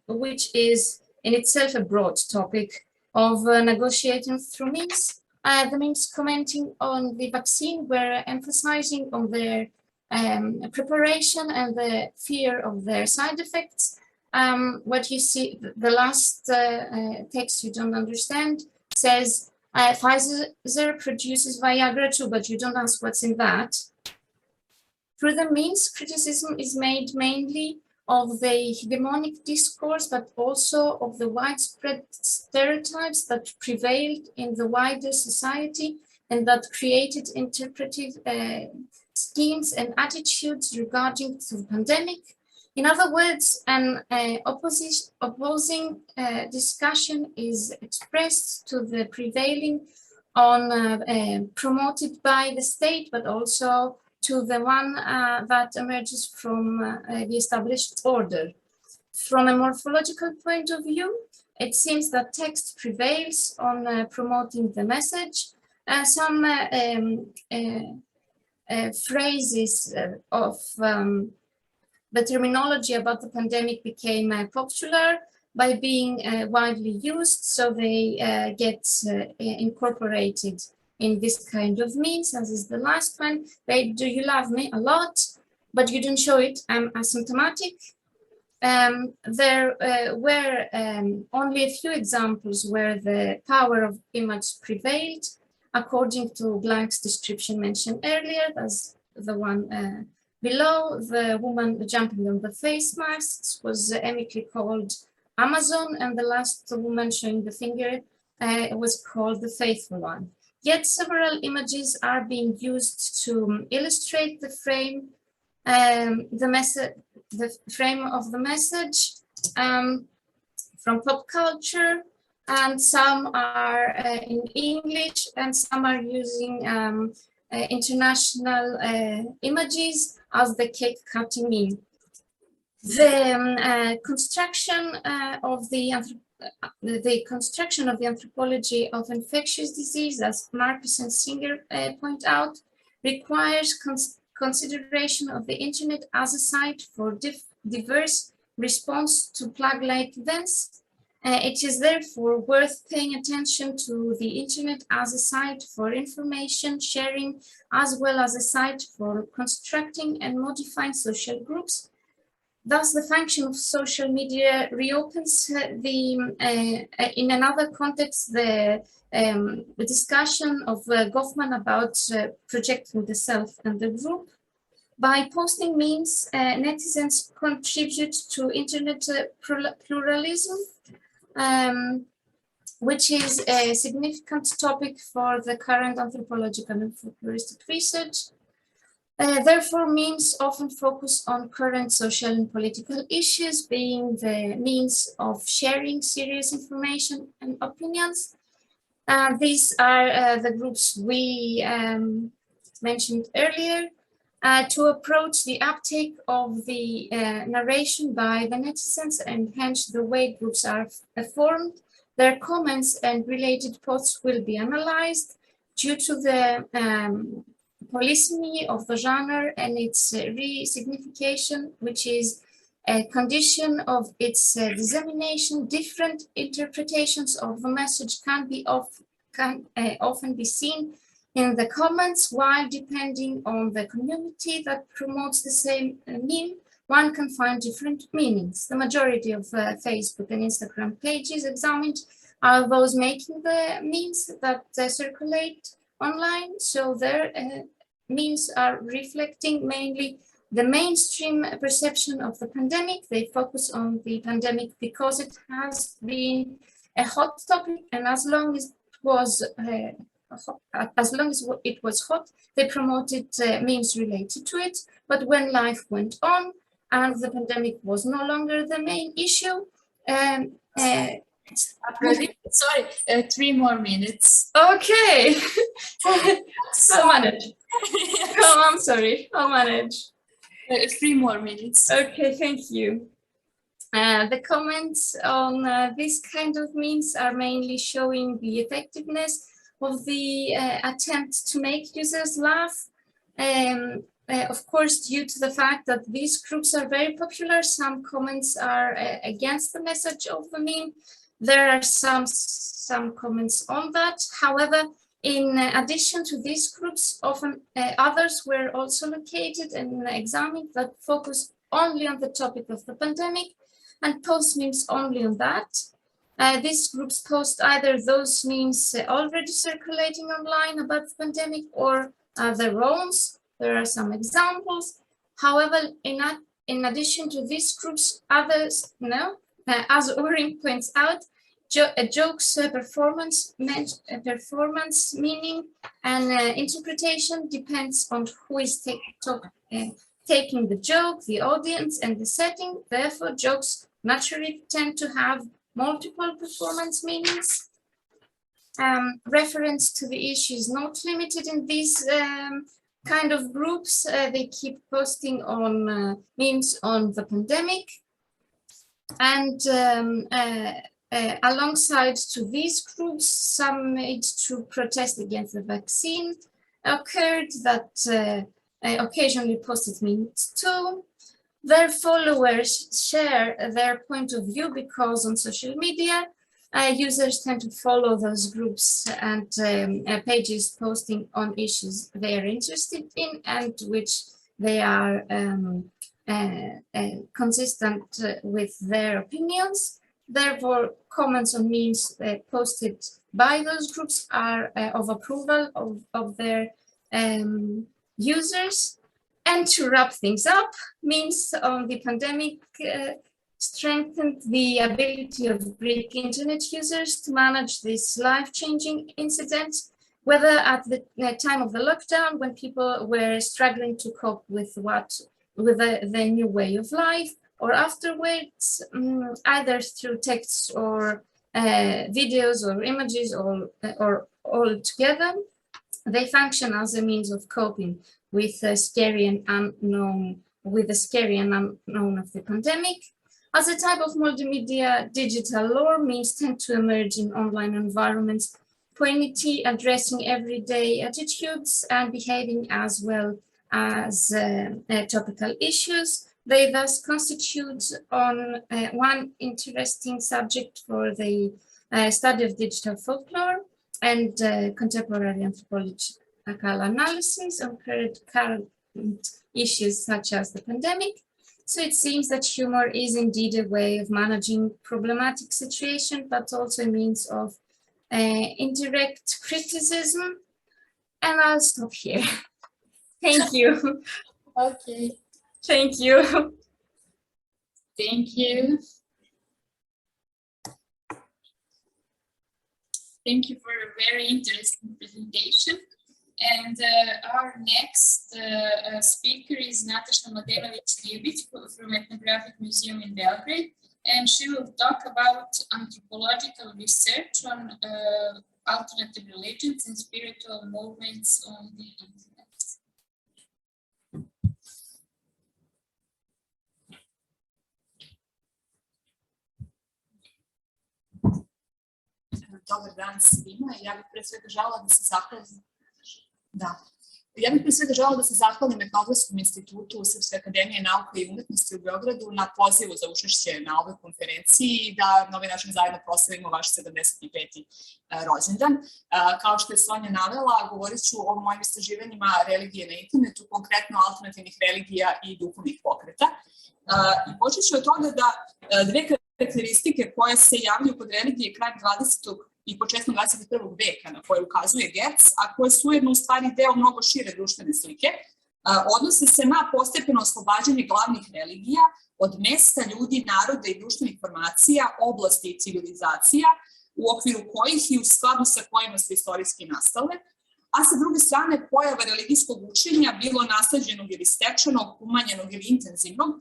which is in itself a broad topic of negotiating through memes. The memes commenting on the vaccine were emphasizing on their preparation and the fear of their side effects. What you see, the last text you don't understand says, Pfizer produces Viagra too, but you don't ask what's in that. Through the means, criticism is made mainly of the hegemonic discourse, but also of the widespread stereotypes that prevailed in the wider society and that created interpretive schemes and attitudes regarding the pandemic. In other words, an opposing discussion is expressed to the prevailing on promoted by the state, but also to the one that emerges from the established order. From a morphological point of view, it seems that text prevails on promoting the message. Some phrases of the terminology about the pandemic became popular by being widely used, so they get incorporated in this kind of means, as is the last one. Do you love me a lot, but you didn't show it, I'm asymptomatic. There were only a few examples where the power of image prevailed, according to Blank's description mentioned earlier, as the one below. The woman jumping on the face masks was amicably called Amazon, and the last woman showing the finger was called the faithful one. Yet several images are being used to illustrate the frame, the frame of the message from pop culture, and some are in English, and some are using international images as the cake cutting meme. The construction of the anthropology of infectious disease, as Marcus and Singer point out, requires consideration of the internet as a site for diverse response to plague-like events. It is therefore worth paying attention to the internet as a site for information sharing, as well as a site for constructing and modifying social groups. Thus, the function of social media reopens in another context, the discussion of Goffman about projecting the self and the group. By posting memes, netizens contribute to internet pluralism, which is a significant topic for the current anthropological and folkloristic research. Therefore, memes often focus on current social and political issues, being the means of sharing serious information and opinions. These are the groups we mentioned earlier. To approach the uptake of the narration by the netizens and hence the way groups are formed, their comments and related posts will be analyzed due to the polysemy of the genre and its re-signification, which is a condition of its dissemination. Different interpretations of the message can often be seen in the comments, while depending on the community that promotes the same meme, one can find different meanings. The majority of Facebook and Instagram pages examined are those making the memes that circulate online, so their memes are reflecting mainly the mainstream perception of the pandemic. They focus on the pandemic because it has been a hot topic, and as long as it was hot, they promoted memes related to it. But when life went on and the pandemic was no longer the main issue, sorry, 3 more minutes. Okay, I'll manage. Oh, I'm sorry, I'll manage. 3 more minutes. Okay, thank you. The comments on this kind of memes are mainly showing the effectiveness of the attempt to make users laugh. Of course, due to the fact that these groups are very popular, some comments are against the message of the meme. There are some comments on that. However, in addition to these groups, often others were also located and examined that focus only on the topic of the pandemic and post memes only on that. These groups post either those memes already circulating online about the pandemic or their own. There are some examples. However, in addition to these groups, others, as Orin points out, a joke's performance meaning and interpretation depends on who is taking the joke, the audience, and the setting. Therefore, jokes naturally tend to have multiple performance meanings. Reference to the issue is not limited in these kind of groups. They keep posting on memes on the pandemic. And alongside to these groups, some made to protest against the vaccine occurred that occasionally posted memes too. Their followers share their point of view because on social media, users tend to follow those groups and pages posting on issues they are interested in and which they are consistent with their opinions. Therefore, comments on memes posted by those groups are of approval of their users. And to wrap things up, memes on the pandemic strengthened the ability of Greek internet users to manage this life-changing incident, whether at the time of the lockdown when people were struggling to cope with the new way of life, or afterwards, either through texts or videos or images or all together. They function as a means of coping with the scary and unknown of the pandemic. As a type of multimedia digital lore, memes tend to emerge in online environments, poignantly addressing everyday attitudes and behaving as well as topical issues. They thus constitute one interesting subject for the study of digital folklore and contemporary anthropological analysis on current issues such as the pandemic. So it seems that humor is indeed a way of managing problematic situation, but also a means of indirect criticism. And I'll stop here. Thank you. Okay. Thank you. Thank you. Thank you for a very interesting presentation. And our next speaker is Nataša Mladenović Ribić from Etnografski Museum in Belgrade, and she will talk about anthropological research on alternative religions and spiritual movements on the internet. Dobar dan svima. Ja bih pre svega želela da se zahvalim. Ja bih pre svega želela da se zahvalim Etnografskom institutu Srpske akademije nauke i umetnosti u Beogradu na pozivu za učešće na ovoj konferenciji i da na ovaj način zajedno proslavimo vaš 75. rođendan. Kao što je Sonja navela, govorit ću o mojim istraživanjima religije na internetu, konkretno alternativnih religija i duhovnih pokreta. I počet ću od toga da dve karakteristike koje se javljaju kod religije krajem 20. i početkom 21. veka na koje ukazuje Gerc, a koje su ujedno u stvari deo mnogo šire društvene slike, odnose se na postepeno oslobađanje glavnih religija od mesta, ljudi, naroda i društvenih formacija, oblasti i civilizacija u okviru kojih i u skladu sa kojima su istorijski nastale, a sa druge strane pojava religijskog učenja, bilo nasleđenog ili stečenog, umanjenog ili intenzivnog,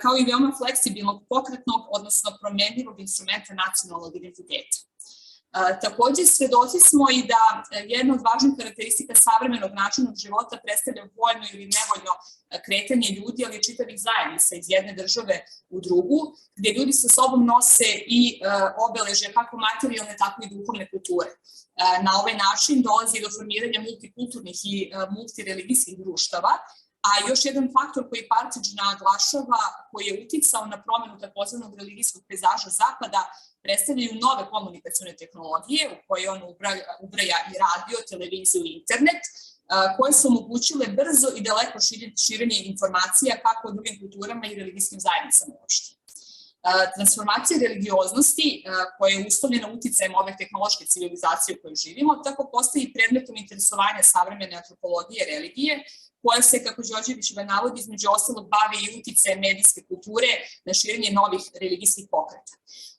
kao i veoma fleksibilnog, pokretnog, odnosno promenljivog instrumenta nacionalnog identiteta. Takođe, svedoci smo i da jedna od važnih karakteristika savremenog načina života predstavlja voljno ili nevoljno kretanje ljudi, ali i čitavih zajednica iz jedne države u drugu, gde ljudi sa sobom nose i obeležje kako materijalne, tako i duhovne kulture. Na ovaj način dolazi do formiranja multikulturnih i multireligijskih društava, a još jedan faktor koji Parcić naglašava, koji je uticao na promenu takozvanog religijskog pejzaža Zapada, predstavljaju nove komunikacione tehnologije u koje on ubraja i radio, televiziju i internet, koje su omogućile brzo i daleko širenje informacija kako o drugim kulturama i religijskim zajednicama uopšte. Transformacija religioznosti, koja je uslovljena uticajem ove tehnološke civilizacije u kojoj živimo, tako postaje predmetom interesovanja savremene antropologije religije, koja se, kako Đorđević navodi, između ostalog bavi i uticajem medijske kulture na širenje novih religijskih pokreta.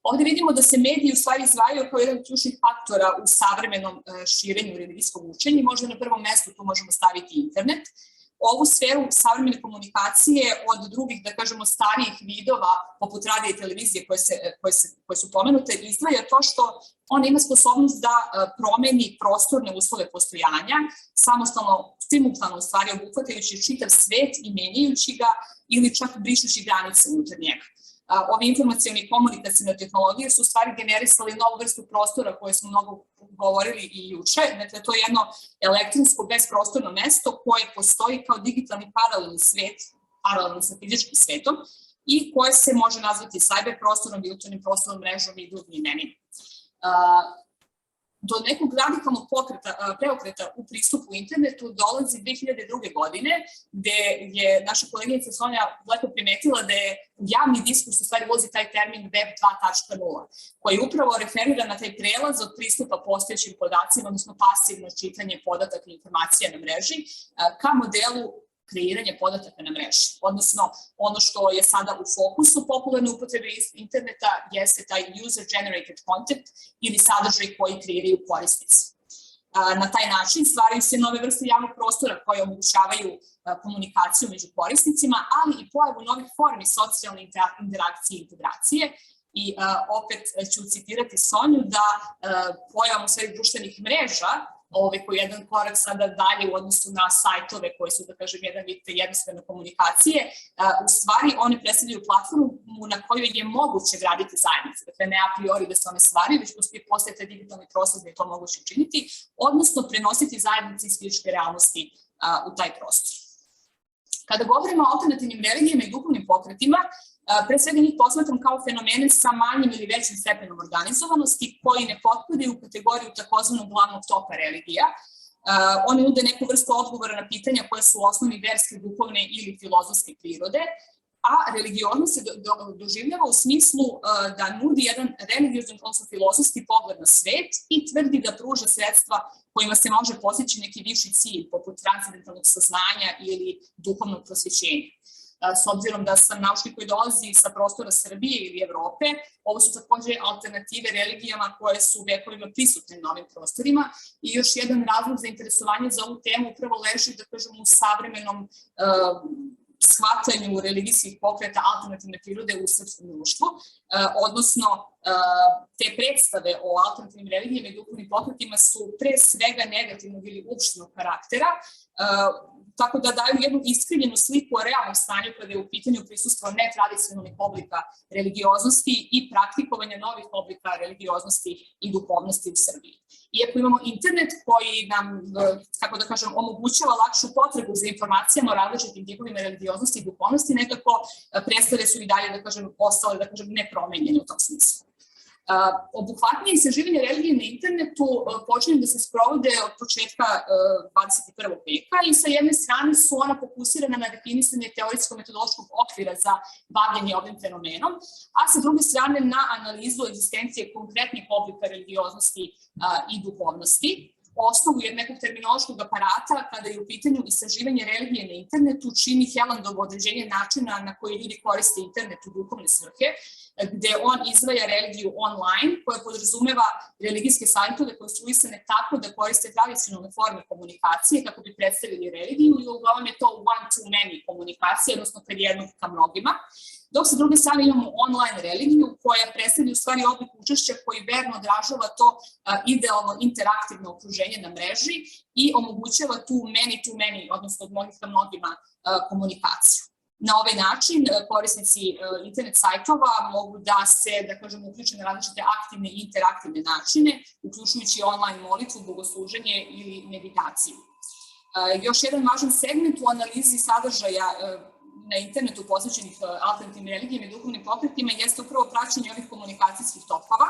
Ovde vidimo da se mediji u stvari izdvajaju kao jedan od ključnih faktora u savremenom širenju religijskog učenja i možda na prvom mestu tu možemo staviti internet. ovu sferu savremene komunikacije od drugih, da kažemo, starijih vidova, poput radija i televizije koje su pomenute, izdvaja to što ona ima sposobnost da promeni prostorne uslove postojanja, samostalno, simultano u stvari obuhvatajući čitav svet i menjajući ga ili čak brišući granice unutar njega. Ove informacione i komunikacione tehnologije su u stvari generisali novu vrstu prostora koje smo mnogo govorili i juče. Dakle, to je jedno elektronsko bezprostorno mesto koje postoji kao digitalni paralelni svet, paralelni sa fizičkim svetom i koje se može nazvati cyber prostorom, virtualnim prostorom, mrežom i drugim imenima. Do nekog radikalnog preokreta u pristupu internetu dolazi 2002. godine, gde je naša koleginica Sonja lepo primetila da je javni diskurs u stvari vozi taj termin Web 2.0, koji upravo referira na taj prelaz od pristupa postojećim podacima, odnosno pasivno čitanje podataka i informacija na mreži, ka modelu kreiranje podataka na mreži. Odnosno, ono što je sada u fokusu popularne upotrebe interneta jeste taj user-generated content ili sadržaj koji kreiraju korisnici. Na taj način stvaraju se nove vrste javnog prostora koje omogućavaju komunikaciju među korisnicima, ali i pojavu novih formi socijalne interakcije i integracije. I opet ću citirati Sonju da pojavom svih društvenih mreža, koji je jedan korak sada dalje u odnosu na sajtove koji su, da kažem, jedan vid jednostavne komunikacije, u stvari one predstavljaju platformu na kojoj je moguće graditi zajednice. Dakle, ne a priori da se one stvaraju, već postoje taj digitalni prostor da je to moguće učiniti, odnosno prenositi zajednice iz fizičke realnosti u taj prostor. Kada govorimo o alternativnim religijama i duhovnim pokretima, pre svega njih posmatram kao fenomene sa manjim ili većim stepenom organizovanosti koji ne potpadaju u kategoriju takozvanog glavnog toka religija. Oni nude neku vrstu odgovora na pitanja koje su u osnovi verske, duhovne ili filozofske prirode, a religioznost se doživljava u smislu da nudi jedan religiozni, odnosno filozofski pogled na svet i tvrdi da pruža sredstva kojima se može postići neki viši cilj, poput transcendentalnog saznanja ili duhovnog prosvećenja. S obzirom da sam naučnik koji dolazi sa prostora Srbije ili Evrope, ovo su takođe alternative religijama koje su vekovima prisutne na ovim prostorima i još jedan razlog za interesovanje za ovu temu upravo leži, da kažemo, u savremenom shvatanju religijskih pokreta alternativne prirode u srpskom društvu, odnosno te predstave o alternativnim religijama i duhovnim pokretima su pre svega negativnog ili uopštenog karaktera, tako da daju jednu iskrivljenu sliku o realnom stanju kada je u pitanju prisustvo netradicionalnih oblika religioznosti i praktikovanja novih oblika religioznosti i duhovnosti u Srbiji. Iako imamo internet koji nam, kako da kažem, omogućava lakšu potrebu za informacijama o različitim tipovima religioznosti i duhovnosti, nekako predstave su i dalje, da kažem, ostale, da kažem, nepromenjene u tom smislu. Obuhvatnije istraživanje religije na internetu počinju da se sprovode od početka 21. veka i sa jedne strane su ona fokusirana na definisanje teorijsko-metodološkog okvira za bavljanje ovim fenomenom, a sa druge strane na analizu egzistencije konkretnih oblika religioznosti i duhovnosti. Osnovu nekog terminološkog aparata kada je u pitanju istraživanje religije na internetu čini Helandovo određenje načina na koji ljudi koriste internet u duhovne svrhe, gde on izdvaja religiju online, koja podrazumeva religijske sajtove koje su upisane tako da koriste tradicionalne forme komunikacije kako bi predstavili religiju i uglavnom je to one-to-many komunikacija, odnosno pred jednog ka mnogima. Dok sa druge strane imamo online religiju koja predstavlja u stvari oblik učešća koji verno odražava to idealno interaktivno okruženje na mreži i omogućava tu many-to-many, odnosno od mnogih ka mnogima komunikaciju. Na ovaj način korisnici internet sajtova mogu da se, da kažem, uključe na različite aktivne i interaktivne načine, uključujući online molitvu, bogosluženje ili meditaciju. Još jedan važan segment u analizi sadržaja na internetu posvećenih alternativnim religijama i duhovnim pokretima jeste upravo praćenje ovih komunikacijskih tokova,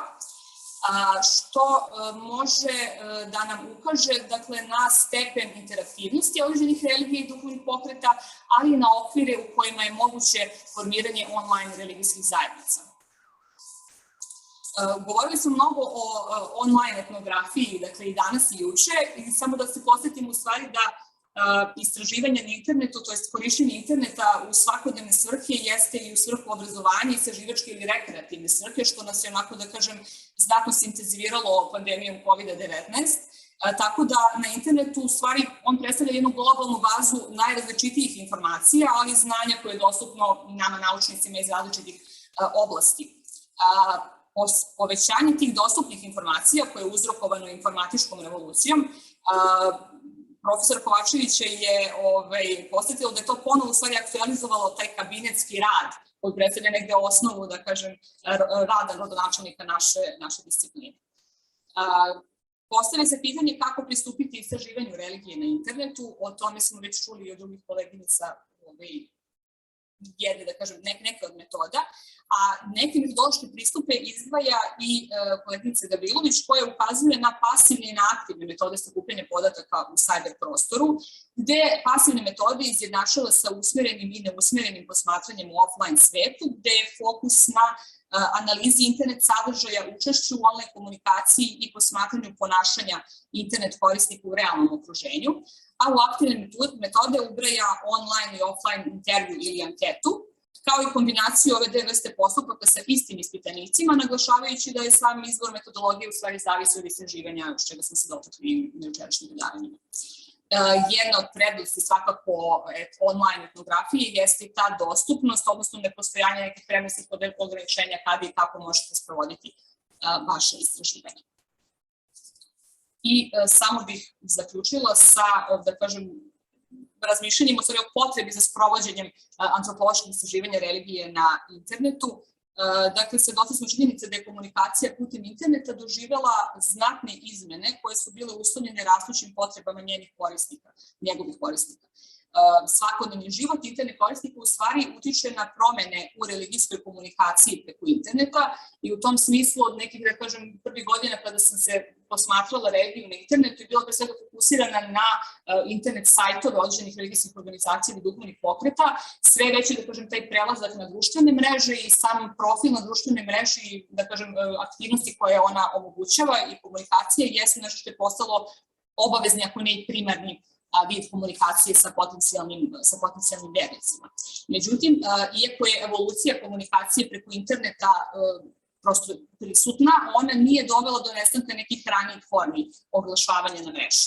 što može da nam ukaže, dakle, na stepen interaktivnosti određenih religija i duhovnih pokreta, ali i na okvire u kojima je moguće formiranje online religijskih zajednica. Govorili smo mnogo o online etnografiji, dakle, i danas i juče, i samo da se podsjetimo u stvari da istraživanje na internetu, to jest korišćenje interneta u svakodnevne svrhe jeste i u svrhu obrazovanja, istraživačke ili rekreativne svrhe, što nas je onako, da kažem, znatno se intenziviralo pandemijom COVID-19. Tako da na internetu u stvari on predstavlja jednu globalnu bazu najrazličitijih informacija, ali znanja koje je dostupno nama naučnicima iz različitih oblasti. Povećanje tih dostupnih informacija koje je uzrokovano informatičkom revolucijom, profesor Kovačević je podsjetilo da je to ponovo u stvari aktualizovalo taj kabinetski rad koji predstavlja negde osnovu, da kažem, rada rodonačelnika naše discipline. Postavlja se pitanje kako pristupiti istraživanju religije na internetu, o tome smo već čuli i od drugih koleginica jedne, da kažem, neke od metoda, a neke metodološke pristupe izdvaja i koleginica Gabrilović koja ukazuje na pasivne i na aktivne metode sakupljanja podataka u cyber prostoru, gde pasivne metode izjednačava sa usmerenim i neusmerenim posmatranjem u offline svetu, gde je fokus na analizi internet sadržaja, učešću u online komunikaciji i posmatranju ponašanja internet korisnika u realnom okruženju, a u aktivne metode ubraja online i offline intervju ili anketu, kao i kombinaciju ove dve vrste postupaka sa istim ispitanicima, naglašavajući da je sam izbor metodologije u stvari zavisi od istraživanja, s čega smo se dotakli na jučerašnjim predavanjima. Jedna od prednosti svakako online etnografije jeste i ta dostupnost, odnosno nepostojanje nekih vremenskih ograničenja kada i kako možete sprovoditi vaše istraživanje. I samo bih zaključila sa, da kažem, razmišljanjem o potrebi za sprovođenjem antropoloških istraživanja religije na internetu. Dakle, svedoci smo činjenice da je komunikacija putem interneta doživela znatne izmene koje su bile uslovljene rastućim potrebama njegovih korisnika. Svakodnevni život internet korisnika u stvari utiče na promene u religijskoj komunikaciji preko interneta i u tom smislu od nekih, da kažem, prvih godina kada sam se posmatrala religiju na internetu i bila pre svega fokusirana na internet sajtove određenih religijskih organizacija ili duhovnih pokreta, sve veći, da kažem, taj prelazak na društvene mreže i sam profil na društvene mreže i, da kažem, aktivnosti koje ona omogućava i komunikacije jeste nešto što je postalo obavezni, ako ne i primarni vid komunikacije sa potencijalnim vernicima. Međutim, iako je evolucija komunikacije preko interneta prosto prisutna, ona nije dovela do nestanka nekih ranijih formi oglašavanja na mreži.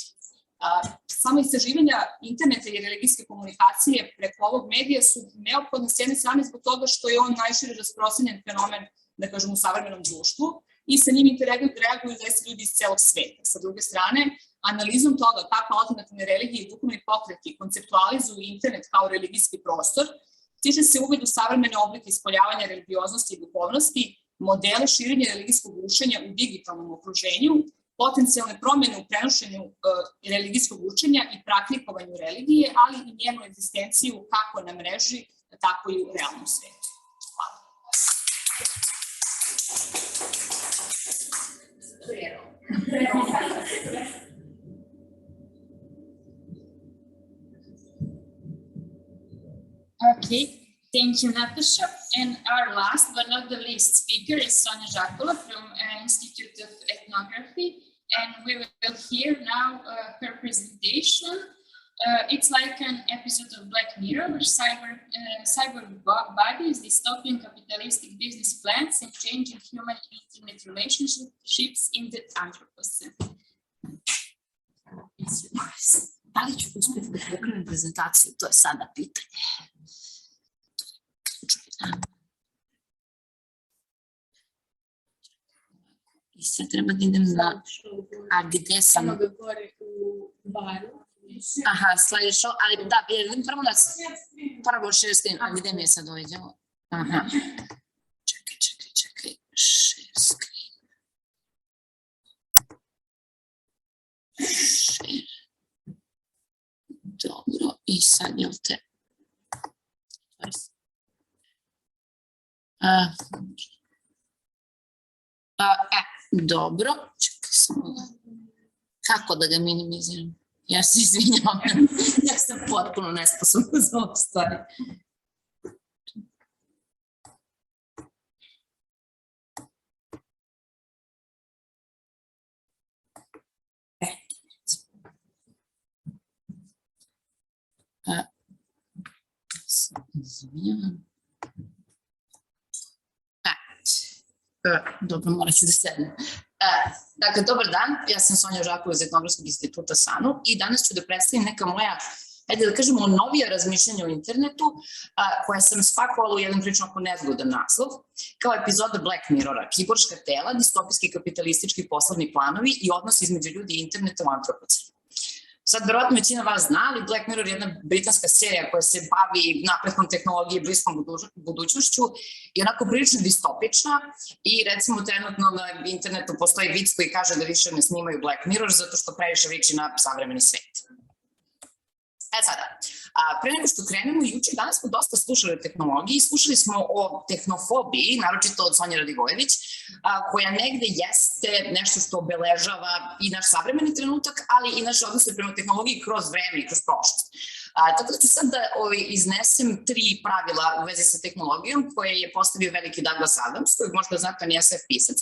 Samo istraživanja interneta i religijske komunikacije preko ovog medija su neophodne s jedne strane zbog toga što je on najšire rasprostranjen fenomen, da kažem, u savremenom društvu i sa njim reaguju zaista ljudi iz celog sveta. Sa druge strane, analizom toga kako alternativne religije i duhovni pokreti konceptualizuju internet kao religijski prostor, stiže se uvid u savremene oblike ispoljavanja religioznosti i duhovnosti, modele širenja religijskog učenja u digitalnom okruženju, potencijalne promene u prenošenju religijskog učenja i praktikovanju religije, ali i njenu egzistenciju kako na mreži, tako i u realnom svetu. Hvala. Okay, thank you, Natasha. And our last but not the least speaker is Sonja Žakula from Institute of Ethnography. And we will hear now her presentation. It's like an episode of Black Mirror, where cyber bodies, dystopian capitalistic business plans, and changing human-internet relationships in the Anthropocene. Da li ću uspjeti da pokrenem prezentaciju? To je sada pitanje. I sad treba da idem na... A gde sam? Samo ga gore u baru. Aha, slideshow, ali da, prvo share screen, a gde mi je sad dovedjelo? Aha, čekaj, share screen. Share. Dobro, i sad jel te... Dobro, čekaj samo da... Kako da ga minimiziram? Ja se izvinjam, ja sam potpuno nesposobna za ove stvari. Izvinjam. Dobro, morat ću da sednem. Dakle, dobar dan, ja sam Sonja Žakula iz Etnografskog instituta SANU i danas ću da predstavim neka moja, ajde da kažemo, novija razmišljanja o internetu, koja sam spakovala u jedan prilično nezgodan naslov, kao epizoda Black Mirrora, kiborška tela, distopijski kapitalistički poslovni planovi i odnos između ljudi i interneta u antropologiji. Sad, verovatno većina vas zna, ali Black Mirror je jedna britanska serija koja se bavi napretkom tehnologije, bliskom budućnošću i onako prilično distopična i recimo trenutno na internetu postoji vic koji kaže da više ne snimaju Black Mirror zato što previše liči na savremeni svet. Sada, pre nego što krenemo, juče i danas smo dosta slušali o tehnologiji, slušali smo o tehnofobiji, naročito od Sonje Žakule, koja negde jeste nešto što obeležava i naš savremeni trenutak, ali i naše odnose prema tehnologiji kroz vreme i kroz prošlost. Tako da ću sad da iznesem 3 pravila u vezi sa tehnologijom koje je postavio veliki Douglas Adams, kojeg možda znate, on je SF pisac,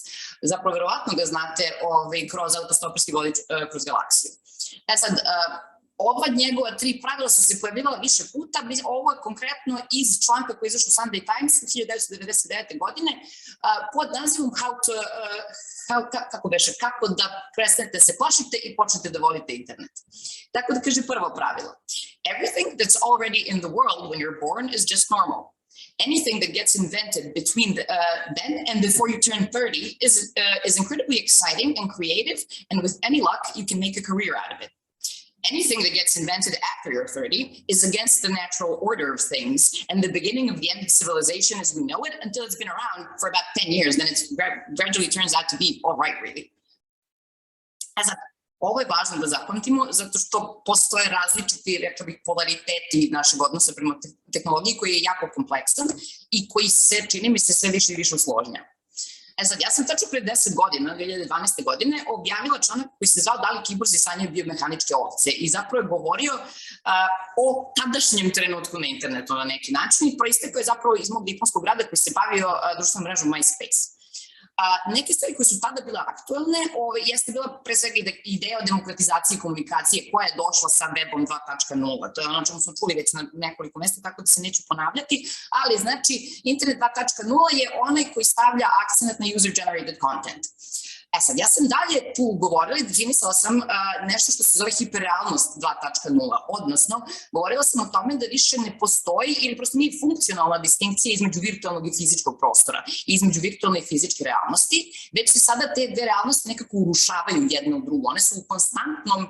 zapravo verovatno ga znate kroz autostoperski vodič kroz galaksiju. Sad, ova njegova 3 pravila su se pojavljivala više puta, ovo je konkretno iz članka koji je izašao u Sunday Times 1999. godine pod nazivom kako da prestanete se plašite i počnete da volite internet. Tako da kaže prvo pravilo. Everything that's already in the world when you're born is just normal. Anything that gets invented between then and before you turn 30 is incredibly exciting and creative, and with any luck, you can make a career out of it. Anything that gets invented after you're 30 is against the natural order of things and the beginning of the end of civilization as we know it until it's been around for about 10 years. Then it gradually turns out to be all right, really. Ovo je važno da zapamtimo zato što postoje različiti, rekla bih, polariteti našeg odnosa prema tehnologiji koji je jako kompleksan i koji se, čini mi se, sve više i više usložnjava. Sad, ja sam tačno pre 10 godina, 2012. godine, objavila članak koji se zvao Da li kiborzi sanjaju biomehaničke ovce i zapravo je govorio o tadašnjem trenutku na internetu na neki način i proistekao je zapravo iz mog diplomskog rada koji se bavio društvenom mrežom MySpace. Neke stvari koje su tada bile aktuelne jeste bila pre svega ideja o demokratizaciji komunikacije koja je došla sa webom 2.0. To je ono čemu smo čuli već na nekoliko mesta, tako da se neću ponavljati, ali znači internet 2.0 je onaj koji stavlja akcenat na user-generated content. Sad, ja sam dalje tu govorila i definisala sam nešto što se zove hiperrealnost 2.0, odnosno govorila sam o tome da više ne postoji ili prosto nije funkcionalna distinkcija između virtualnog i fizičkog prostora, između virtualne i fizičke realnosti, već se sada te dve realnosti nekako urušavaju jedno u drugu. One su u konstantnom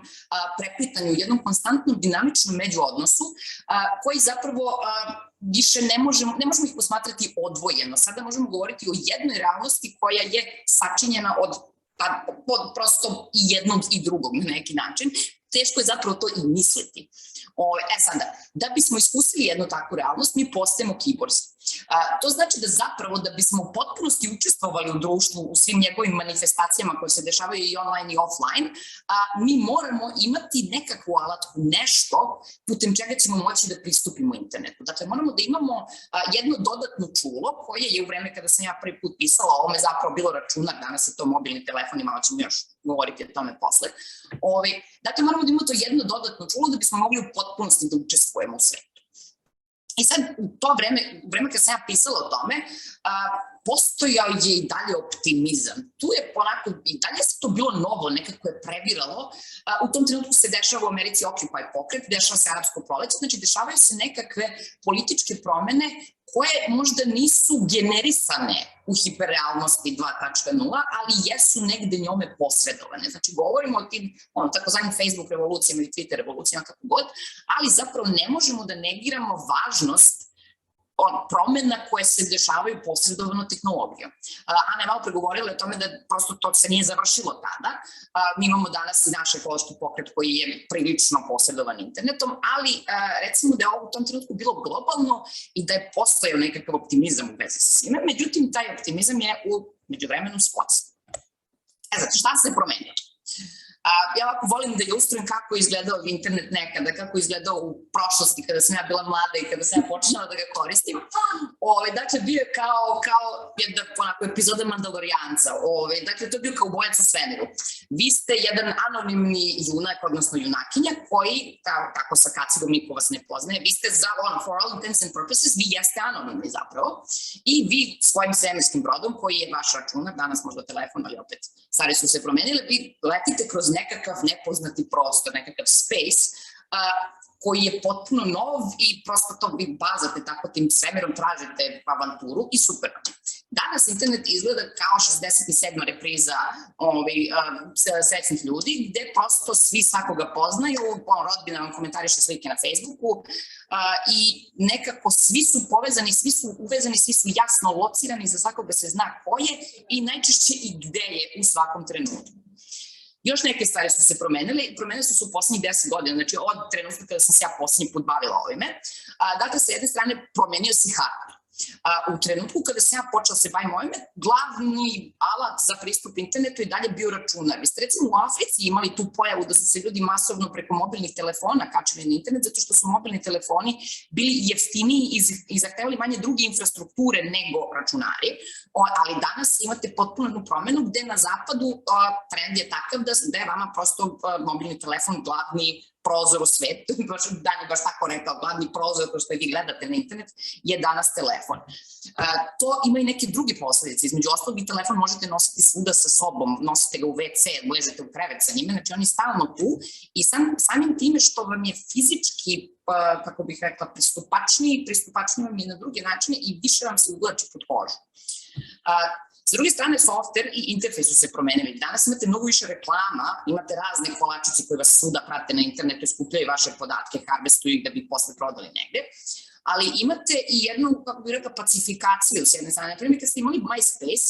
preplitanju, u jednom konstantnom dinamičnom međuodnosu koji zapravo više ne možemo ih posmatrati odvojeno. Sada možemo govoriti o jednoj realnosti koja je sačinjena od prosto i jednog i drugog na neki način. Teško je zapravo to i misliti. Sada, da bismo iskusili jednu takvu realnost, mi postajemo kiborzi. To znači da zapravo da bismo u potpunosti učestvovali u društvu, u svim njegovim manifestacijama koje se dešavaju i online i offline, mi moramo imati nekakvu alatku, nešto putem čega ćemo moći da pristupimo internetu. Dakle, moramo da imamo jedno dodatno čulo koje je u vreme kada sam ja prvi put pisala o ovome zapravo bilo računar, danas je to mobilni telefon i malo ćemo još govoriti o tome posle. Dakle, moramo da imamo to jedno dodatno čulo da bismo mogli u potpunosti da učestvujemo u svetu. I sad, u to vreme kad sam ja pisala o tome, postojao je i dalje optimizam. Tu je ponako, i dalje se to bilo novo, nekako je previralo. U tom trenutku se dešava u Americi Occupy pokret, dešava se arapsko proleće, znači dešavaju se nekakve političke promene koje možda nisu generisane u hiperrealnosti 2.0, ali jesu negde njome posredovane. Znači, govorimo o tim takozvanim Facebook revolucijama ili Twitter revolucijama, kako god, ali zapravo ne možemo da negiramo važnost promena koje se dešavaju posredovano tehnologijom. Ana je malo pregovorila o tome da prosto to se nije završilo tada. Mi imamo danas i naš ekološki pokret koji je prilično posredovan internetom, ali recimo da je ovo u tom trenutku bilo globalno i da je postojao nekakav optimizam u vezi sa svime. Međutim, taj optimizam je u međuvremenu sklosan. Znači, šta se promenilo? Ja ovako volim da ilustrujem kako je izgledao internet nekada, kako je izgledao u prošlosti kada sam ja bila mlada i kada sam ja počela da ga koristim. Dakle, bio je kao jedna epizoda Mandalorijanca. Dakle, to je bio kao bojac u svemiru. Vi ste jedan anonimni junak, odnosno junakinja, koji, tako sa kacigom niko vas ne poznaje, vi ste for all intents and purposes, vi jeste anonimni zapravo. I vi svojim svemirskim brodom, koji je vaš računar, danas možda telefon, ali opet stvari su se promenile, vi letite kroz nekakav nepoznati prostor, nekakav space, koji je potpuno nov i prosto to vi bazate tako tim svemirom, tražite avanturu i super. Danas internet izgleda kao 67. repriza svesnih ljudi, gde prosto svi svakoga poznaju, rodbina vam komentariše slike na Facebooku i nekako svi su povezani, svi su uvezani, svi su jasno locirani, za svakoga se zna ko je i najčešće i gde je u svakom trenutku. Još neke stvari su se promenile su se u poslednjih 10 godina, znači od trenutka kada sam se ja poslednji put bavila ovime. Dakle, sa jedne strane promenio se hardware. U trenutku kada sam ja počela se bavim ovime, glavni alat za pristup internetu je dalje bio računar. Vi ste recimo u Africi imali tu pojavu da su se ljudi masovno preko mobilnih telefona kačili na internet, zato što su mobilni telefoni bili jeftiniji i zahtevali manje druge infrastrukture nego računari, ali danas imate potpuno promenu gde na zapadu trend je takav da je vama prosto mobilni telefon glavni prozor u svetu, Dan je baš tako rekao, glavni prozor kroz koji vi gledate na internet je danas telefon. To ima i neke druge posledice, između ostalog i telefon možete nositi svuda sa sobom, nosite ga u WC, ležete u krevet sa njime, znači on je stalno tu i samim time što vam je fizički, kako bih rekla, pristupačniji vam je na druge načine i više vam se uglači pod kožu. S druge strane, softver i interfejs su se promenili. Danas imate mnogo više reklama, imate razne kolačice koje vas svuda prate na internetu i skupljaju vaše podatke, harvestuju ih da bi posle prodali negde. Ali imate i jednu, kako bih rekla, pacifikaciju s jedne strane. Naprimjer, kad ste imali MySpace,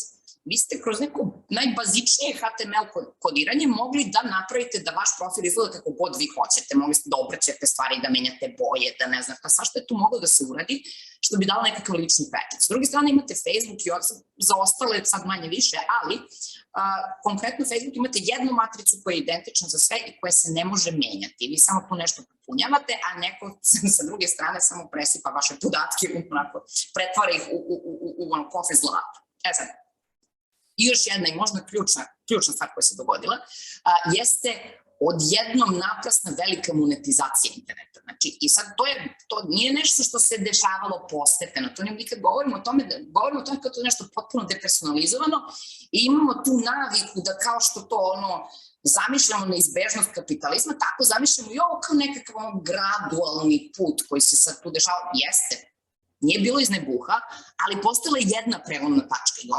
vi ste kroz neko najbazičnije HTML kodiranje mogli da napravite da vaš profil izgleda kako god vi hoćete. Mogli ste da obraćate stvari, da menjate boje, da ne znam, pa svašta je tu moglo da se uradi, što bi dalo nekakav lični pečat. S druge strane imate Facebook i za ostale sad manje više, ali konkretno Facebook imate jednu matricu koja je identična za sve i koja se ne može menjati. Vi samo tu nešto popunjavate, a neko sa druge strane samo presipa vaše podatke, pretvara ih u kofe zlata. Sad, i još jedna i možda ključna stvar koja se dogodila, jeste odjednom naprasna velika monetizacija interneta. Znači, i sad to nije nešto što se dešavalo postepeno, to nije nikad govorimo o tome kao to je nešto potpuno depersonalizovano i imamo tu naviku da kao što to zamišljamo neizbežnost kapitalizma, tako zamišljamo i ovo kao nekakav gradualni put koji se sad tu dešava. Jeste, nije bilo iz nebuha, ali postojala je jedna prelomna tačka i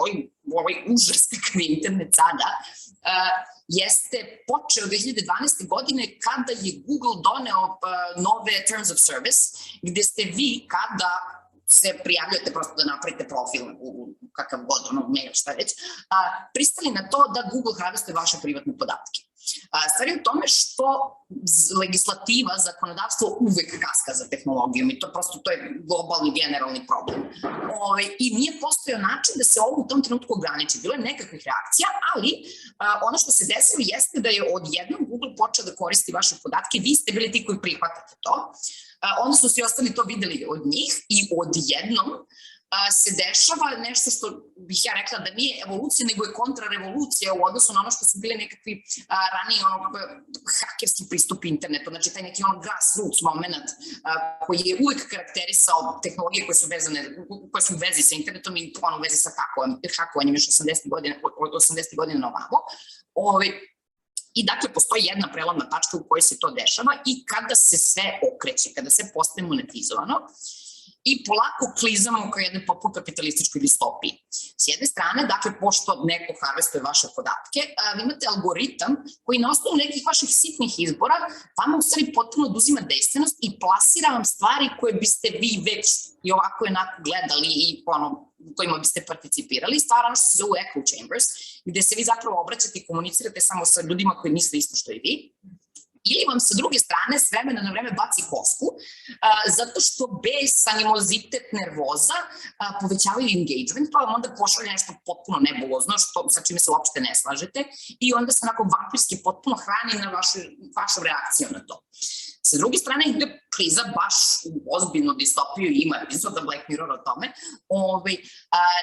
ovaj užas kakav je internet sada jeste počeo 2012. godine kada je Google doneo nove Terms of Service, gde ste vi kada se prijavljate prosto da napravite profil u kakav god, mail, šta već, pristali na to da Google harvestuje vaše privatne podatke. Stvar je u tome što legislativa, zakonodavstvo uvek kaska za tehnologijom i to je globalni generalni problem. I nije postojao način da se ovo u tom trenutku ograniči. Bilo je nekakvih reakcija, ali ono što se desilo jeste da je odjednom Google počeo da koristi vaše podatke, vi ste bili ti koji prihvatate to. Onda su svi ostali to videli od njih i odjednom se dešava nešto što bih ja rekla da nije evolucija, nego je kontrarevolucija u odnosu na ono što su bili nekakvi raniji hakerski pristup internetu, znači taj neki grassroots moment koji je uvek karakterisao tehnologije koje su u vezi sa internetom i u vezi sa hakovanjem još 80. godina na ovamo. I dakle, postoji jedna prelomna tačka u kojoj se to dešava i kada se sve okreće, kada sve postaje monetizovano, i polako klizamo kao jednoj potpuno kapitalističkoj distopiji. S jedne strane, dakle, pošto neko harvestuje vaše podatke, vi imate algoritam koji na osnovu nekih vaših sitnih izbora vama u stvari potpuno oduzima dejstvenost i plasira vam stvari koje biste vi već i ovako i onako gledali i kojima biste participirali. Stvara ono što se zove echo chambers, gde se vi zapravo obraćate i komunicirate samo sa ljudima koji misle isto što i vi. Ili vam sa druge strane s vremena na vreme baci kosku, zato što bes, animozitet, nervoza povećavaju engagement, pa vam onda pošalje nešto potpuno nebulozno, sa čime se uopšte ne slažete i onda se onako vampirski potpuno hrani na vašu reakciju na to. Sa druge strane ide kriza baš u ozbiljnu distopiju, ima epizoda Black Mirror o tome.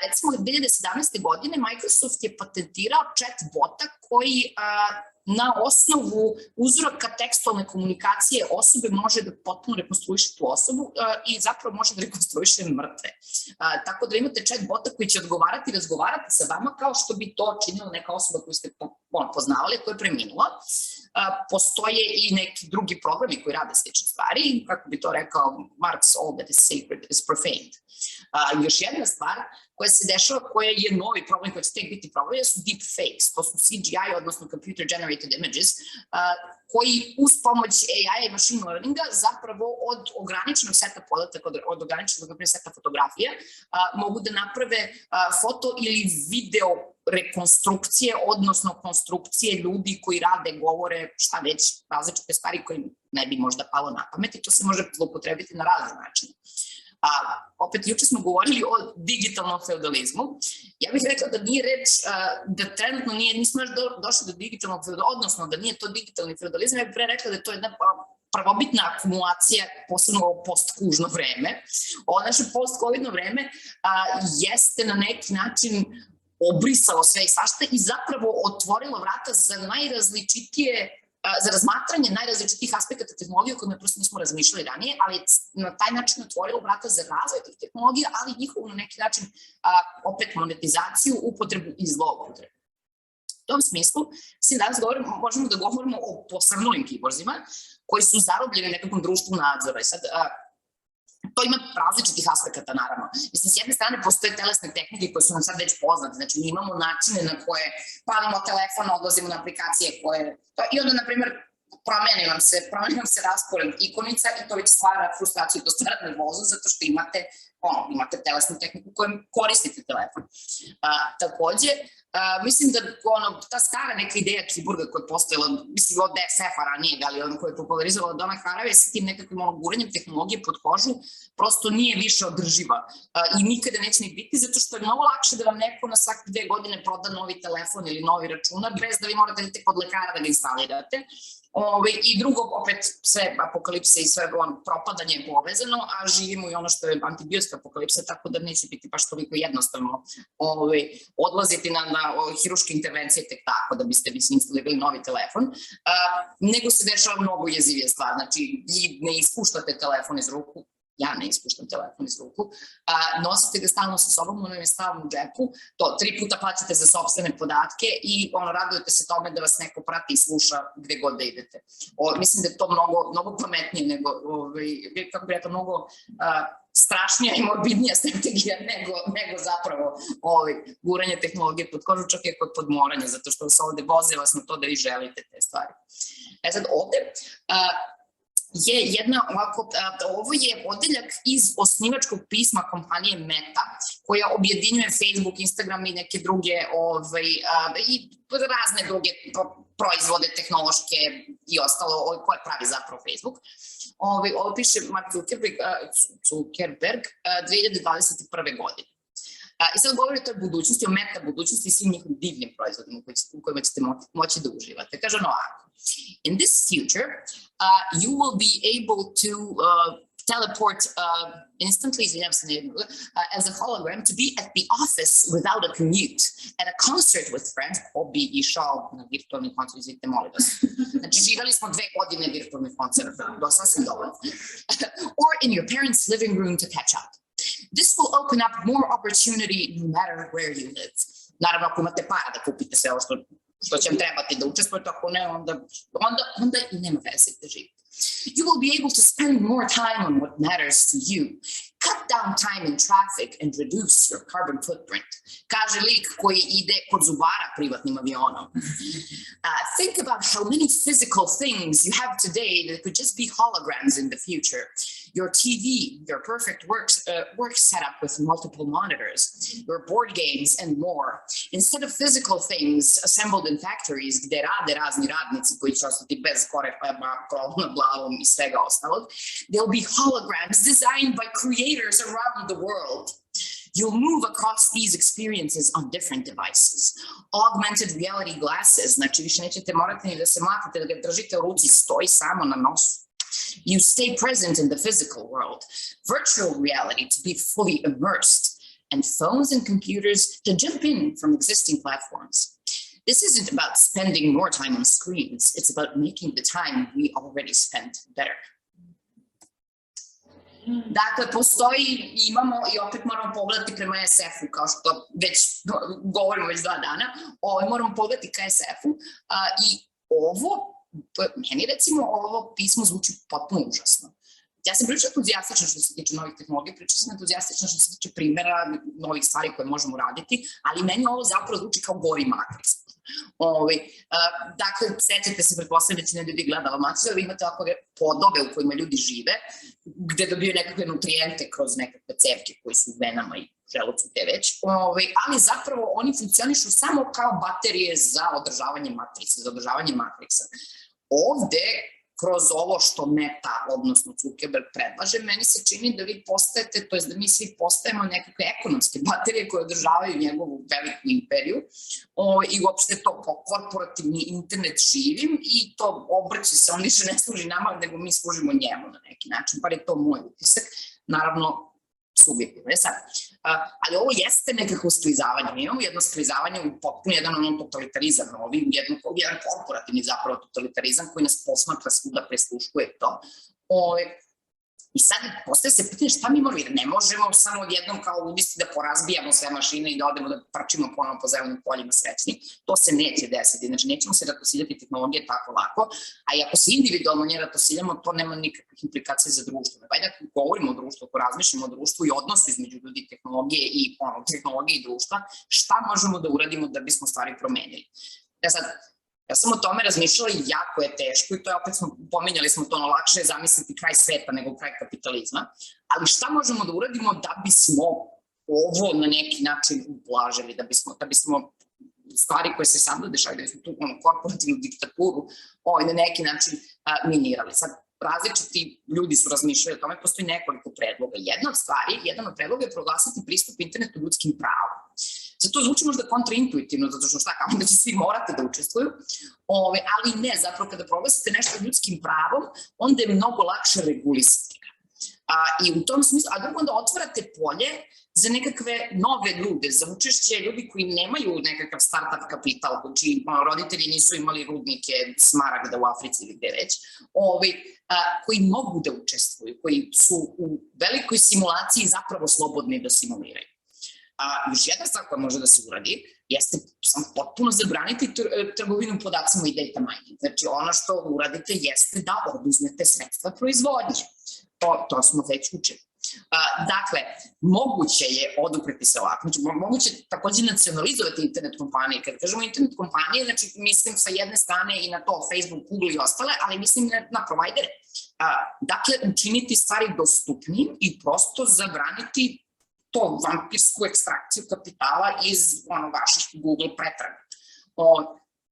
Recimo, 2017. godine Microsoft je patentirao chat bota koji na osnovu uzoraka tekstualne komunikacije osobe može da potpuno rekonstruiše tu osobu i zapravo može da rekonstruiše mrtve. Tako da imate chat bota koji će odgovarati i razgovarati sa vama kao što bi to činila neka osoba koju ste poznavali, koja je preminula. Postoje i neki drugi programi koji rade slične stvari, kako bi to rekao Marx, all that is sacred is profaned. Još jedna stvar koja se dešava, koja je novi problem, koja će tek biti problem, su deep fakes, to su CGI, odnosno computer generated images, koji uz pomoć AI i machine learninga zapravo od ograničenog seta podataka, od ograničenog seta fotografija, mogu da naprave foto ili video rekonstrukcije, odnosno konstrukcije ljudi koji rade, govore, šta već, različite stvari koje ne bi možda palo na pamet i to se može zloupotrebiti na razne načine. Opet, juče smo govorili o digitalnom feudalizmu. Ja bih rekla da nije reč, da trenutno nismo još došli do digitalnog feudalizma, odnosno da nije to digitalni feudalizam, ja bih pre rekla da je to jedna prvobitna akumulacija, posebno ovo post-kužno vreme. Ovo naše post-covidno vreme jeste na neki način obrisalo sve i svašta i zapravo otvorilo vrata za najrazličitije za razmatranje najrazličitih aspekata tehnologije o kojima prosto nismo razmišljali ranije, ali na taj način otvorilo vrata za razvoj tih tehnologija, ali njihovu na neki način opet monetizaciju, upotrebu i zloupotrebu. U tom smislu, danas možemo da govorimo o posrnulim kiborzima koji su zarobljeni u nekakvom društvu nadzora. I sad, to ima različitih aspekata, naravno. Mislim, s jedne strane postoje telesne tehnike koje su nam sad već poznate, znači mi imamo načine na koje palimo telefon, odlazimo na aplikacije koje... I onda, na primjer, promeni nam se raspored ikonica i to već stvara frustraciju, to stvara nervozu zato što imate telesnu tehniku kojom koristite telefon. Takođe, mislim da ta stara neka ideja kiborga koja je postojala, mislim od DSF-a ranije, ali koja je popularizovala Donna Haraway sa tim nekakvim guranjem tehnologije pod kožu, prosto nije više održiva i nikada neće ni biti, zato što je mnogo lakše da vam neko na svake 2 godine proda novi telefon ili novi računar, bez da vi morate da idete kod lekara da ga instalirate. I drugo, opet sve apokalipse i sve propadanje je povezano, a živimo i ono što je antibiotska apokalipsa, tako da neće biti baš toliko jednostavno odlaziti na hiruške intervencije tek tako da biste instalirali novi telefon, nego se dešava mnogo jezivije stvar, znači vi ne ispuštate telefon iz ruku, ja ne ispuštam telefon iz ruku, nosite ga stalno sa sobom, ono je stalno u džepu, to 3 puta plaćate za sopstvene podatke i radujete se tome da vas neko prati i sluša gde god da idete. Mislim da je to mnogo pametnije nego, kako bih rekla, mnogo strašnija i morbidnija strategija nego zapravo guranje tehnologije pod kožu, čak i ako je podmoranje, zato što se ovde voze vas na to da vi želite te stvari. Sad ovde je ovo je odeljak iz osnivačkog pisma kompanije Meta, koja objedinjuje Facebook, Instagram i neke druge i razne druge proizvode tehnološke i ostalo koje pravi zapravo Facebook. Ovo piše Mark Zuckerberg 2021. godine. I sad govori o toj budućnosti, o meta budućnosti i svim njihovim divnim proizvodima u kojima ćete moći da uživate. Kaže ovako, in this future, you will be able to teleport instantly as a hologram to be at the office without a commute, at a concert with friends, ko bi išao na virtualni koncert, izvite, molim vas. Znači, živali smo 2 godine virtualnih koncerta, sasvim dovoljno. Or in your parents' living room to catch up. This will open up more opportunity no matter where you live. Naravno, ako imate para da kupite sve ovo što će vam trebati da učestvujete, ako ne, onda i nema veze da živite. You will be able to spend more time on what matters to you. Cut down time in traffic and reduce your carbon footprint. Kaže lik koji ide kod zubara privatnim avionom. Think about how many physical things you have today that could just be holograms in the future. Your TV, your perfect work setup with multiple monitors, your board games and more. Instead of physical things assembled in factories gde rade razni radnici koji će ostati bez kore, krov nad glavom i svega ostalog, they'll be holograms designed by creators around the world. You'll move across these experiences on different devices. Augmented reality glasses, znači više nećete morati ni da se matite, da ga držite u ruci, stoji samo na nosu. You stay present in the physical world. Virtual reality to be fully immersed, and phones and computers to jump in from existing platforms. this isn't about spending more time on screens. It's about making the time we already spent better. Dakle, postoji, imamo i opet moramo pogledati prema SF-u, kao što već govorimo već 2 dana, moramo pogledati ka SF-u i ovo, meni recimo ovo pismo zvuči potpuno užasno. Ja sam prilično entuzijastična što se tiče novih tehnologija, prilično sam entuzijastična što se tiče primjera novih stvari koje možemo raditi, ali meni ovo zapravo zvuči kao gori Matrix. Dakle, sećate se, pretpostavljam da većina ljudi gledala Matrixa, vi imate ovakve podobe u kojima ljudi žive, gde dobiju nekakve nutrijente kroz nekakve cevke koji su u venama i želucu te već, ali zapravo oni funkcionišu samo kao baterije za održavanje Matrixa. Ovde, kroz ovo što Meta, odnosno Zuckerberg predlaže, meni se čini da vi postajete, to je da mi svi postajemo nekakve ekonomske baterije koje održavaju njegovu veliku imperiju i uopšte to korporativni internet živim i to obrće se, on više ne služi nama, nego mi služimo njemu na neki način, par je to moj utisak, naravno subjektivno je sad. Ali ovo jeste nekako sklizavanje. Mi imamo jedno sklizavanje u potpuno jedan totalitarizam, jedan korporativni zapravo totalitarizam koji nas posmatra svuda, presluškuje to. I sad postaje se pitanje šta mi moramo, jer ne možemo samo odjednom kao ludisti da porazbijamo sve mašine i da odemo da prčimo ponovno po zelenim poljima srećni. To se neće desiti, znači nećemo se ratosiljati tehnologije tako lako, a i ako se individualno nje ratosiljamo, to nema nikakvih implikacija za društvo. Vajda ako govorimo o društvu, ako razmišljamo o društvu i odnosu između ljudi tehnologije i društva, šta možemo da uradimo da bismo stvari promenili. Ja sam o tome razmišljala i jako je teško i to je opet pominjali smo to, lakše je zamisliti kraj sveta nego kraj kapitalizma, ali šta možemo da uradimo da bismo ovo na neki način ublažili, da bismo stvari koje se sada dešavaju, da bismo tu korporativnu diktaturu na neki način minirali. Sad, različiti ljudi su razmišljali o tome, postoji nekoliko predloga. Jedan od predloga je proglasiti pristup internetu ljudskim pravom. Zato zvuči možda kontraintuitivno, zato što šta, kao da će svi morati da učestvuju, ali ne, zapravo kada proglasite nešto ljudskim pravom, onda je mnogo lakše regulisati. I u tom smislu, a drugo onda otvarate polje za nekakve nove ljude, za učešće ljudi koji nemaju nekakav start-up kapital, čiji roditelji nisu imali rudnike smaragda u Africi ili gde već, koji mogu da učestvuju, koji su u velikoj simulaciji zapravo slobodni da simuliraju. Još jedna stvar koja može da se uradi jeste potpuno zabraniti trgovinu podacima i data mining. Znači ono što uradite jeste da oduzmete sredstva proizvodnje. To smo već učili. Dakle, moguće je odupreti se ovako. Znači, moguće je takođe nacionalizovati internet kompanije. Kad kažemo internet kompanije, znači mislim sa jedne strane i na to Facebook, Google i ostale, ali mislim na provajdere. Dakle, učiniti stvari dostupnim i prosto zabraniti to vampirsku ekstrakciju kapitala iz vaših Google pretraga.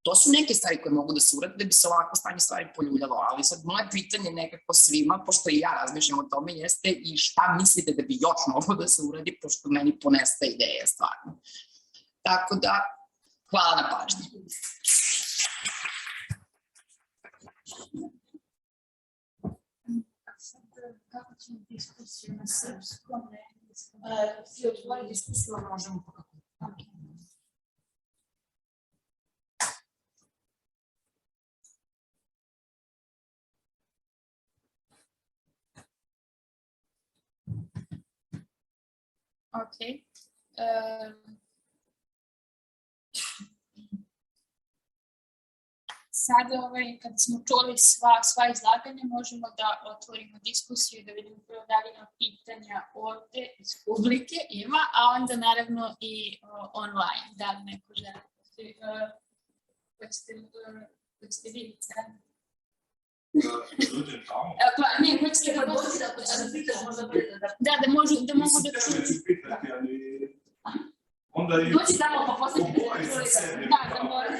To su neke stvari koje mogu da se urade da bi se ovako stanje stvari poljuljalo, ali sad moje pitanje nekako svima, pošto i ja razmišljam o tome, jeste i šta mislite da bi još moglo da se uradi, pošto meni ponestaje ideja stvarno. Tako da, hvala na pažnji. Kako ćemo diskusiju na srpskom? Si otvori diskusiju, možemo po kako. Ok. Sada, kada smo čuli sva izlaganja, možemo da otvorimo diskusiju i da vidimo prvo da li ima pitanja ovde iz publike, ima, a onda naravno i online, da li neko želi. Hoćete vidjeti sad? Ne, hoćete da dođe da da mogu da čujem. Dođi tamo pa postavite da morate.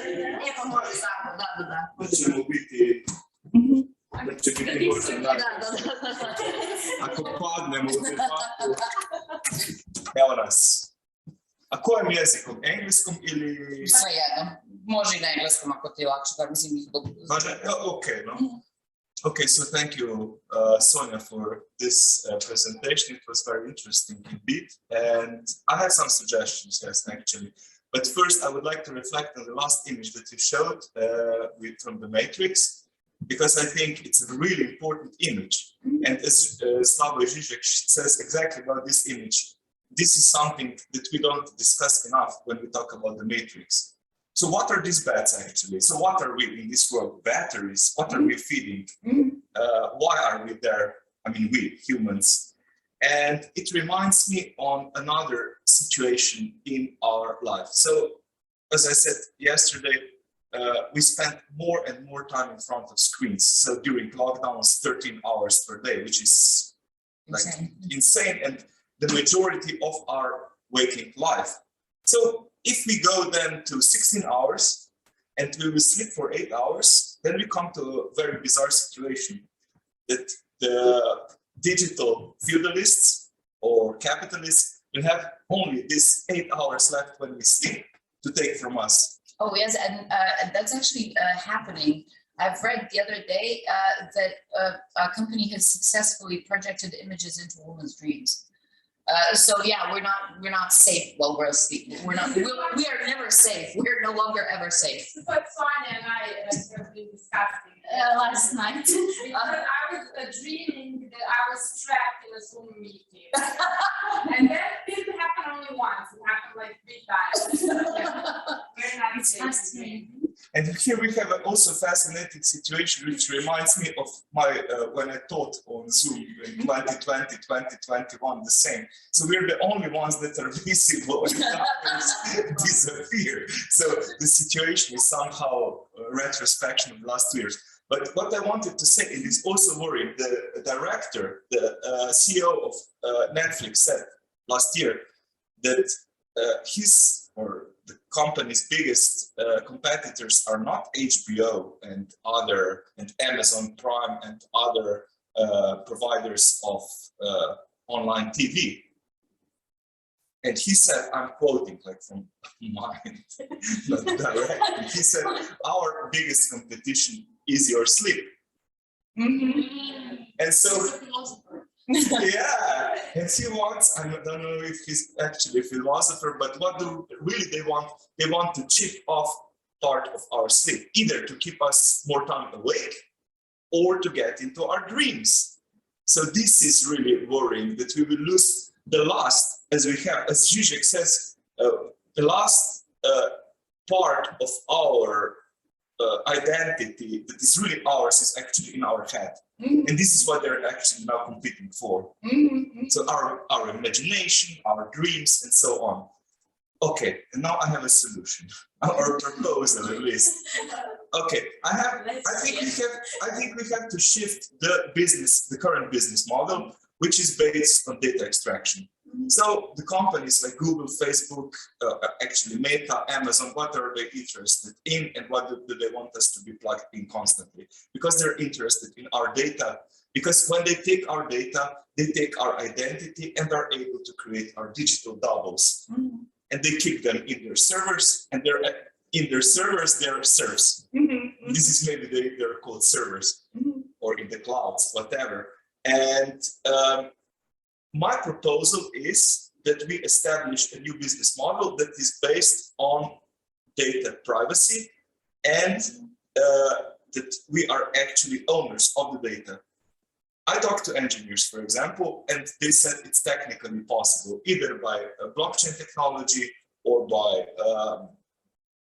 Pa može samo, da. Ćemo biti... Će biti možda ako padnemo u debatu. Evo nas. A kojim jezikom? Engleskom ili... Sve jedno. Može i na engleskom ako ti je lakše, tako mislim izbog... Okay, no? Okay, so thank you, Sonja, for this presentation. It was very interesting indeed. And I have some suggestions, yes, actually. But first, I would like to reflect on the last image that you showed from the Matrix, because I think it's a really important image. And as Slavoj Žižek says exactly about this image, this is something that we don't discuss enough when we talk about the Matrix. So what are these bats actually? So what are we in this world? Batteries, what are we feeding? Why are we there? I mean, we humans. And it reminds me on another situation in our life. So as I said yesterday, we spent more and more time in front of screens. So during lockdowns, 13 hours per day, which is like insane. And the majority of our waking life. So if we go then to 16 hours and we will sleep for 8 hours, then we come to a very bizarre situation that the digital feudalists or capitalists will have only this 8 hours left when we sleep to take from us. Oh yes, and that's actually happening. I've read the other day that a company has successfully projected images into women's dreams. So yeah, we're not safe while we're asleep. We are never safe. We're no longer ever safe. This is what Sonja and I have been discussing Last night. Because I was dreaming that I was trapped in a Zoom meeting. And that didn't happen only once, it happened like 3 times. Very nice. Fascinating. And here we have also a fascinating situation, which reminds me of my when I taught on Zoom in 2020, 2021, the same. So we're the only ones that are visible and others disappear. So the situation is somehow a retrospection of the last 2 years. But what I wanted to say, it is also worrying. The director, the CEO of Netflix said last year that the company's biggest competitors are not HBO and Amazon Prime and other providers of online TV. And he said, I'm quoting like from mine, not directly. He said, our biggest competition is your sleep. And so, yeah, and he wants, I don't know if he's actually a philosopher, but what really they want? They want to chip off part of our sleep, either to keep us more time awake or to get into our dreams. So this is really worrying, that we will lose the last, as Žižek says, the last part of our identity that is really ours is actually in our head. And this is what they're actually now competing for. So our imagination, our dreams, and so on. Okay, and now I have a solution, or a proposal at least. Okay, I think we have to shift the current business model, which is based on data extraction. So the companies like Google, Facebook, actually Meta, Amazon, what are they interested in, and what do they want us to be plugged in constantly? Because they're interested in our data. Because when they take our data, they take our identity and are able to create our digital doubles. And they keep them in their servers, and in their servers, they're serfs. This is maybe they're called servers, or in the clouds, whatever. And my proposal is that we establish a new business model that is based on data privacy, and that we are actually owners of the data. I talked to engineers, for example, and they said it's technically possible, either by blockchain technology or by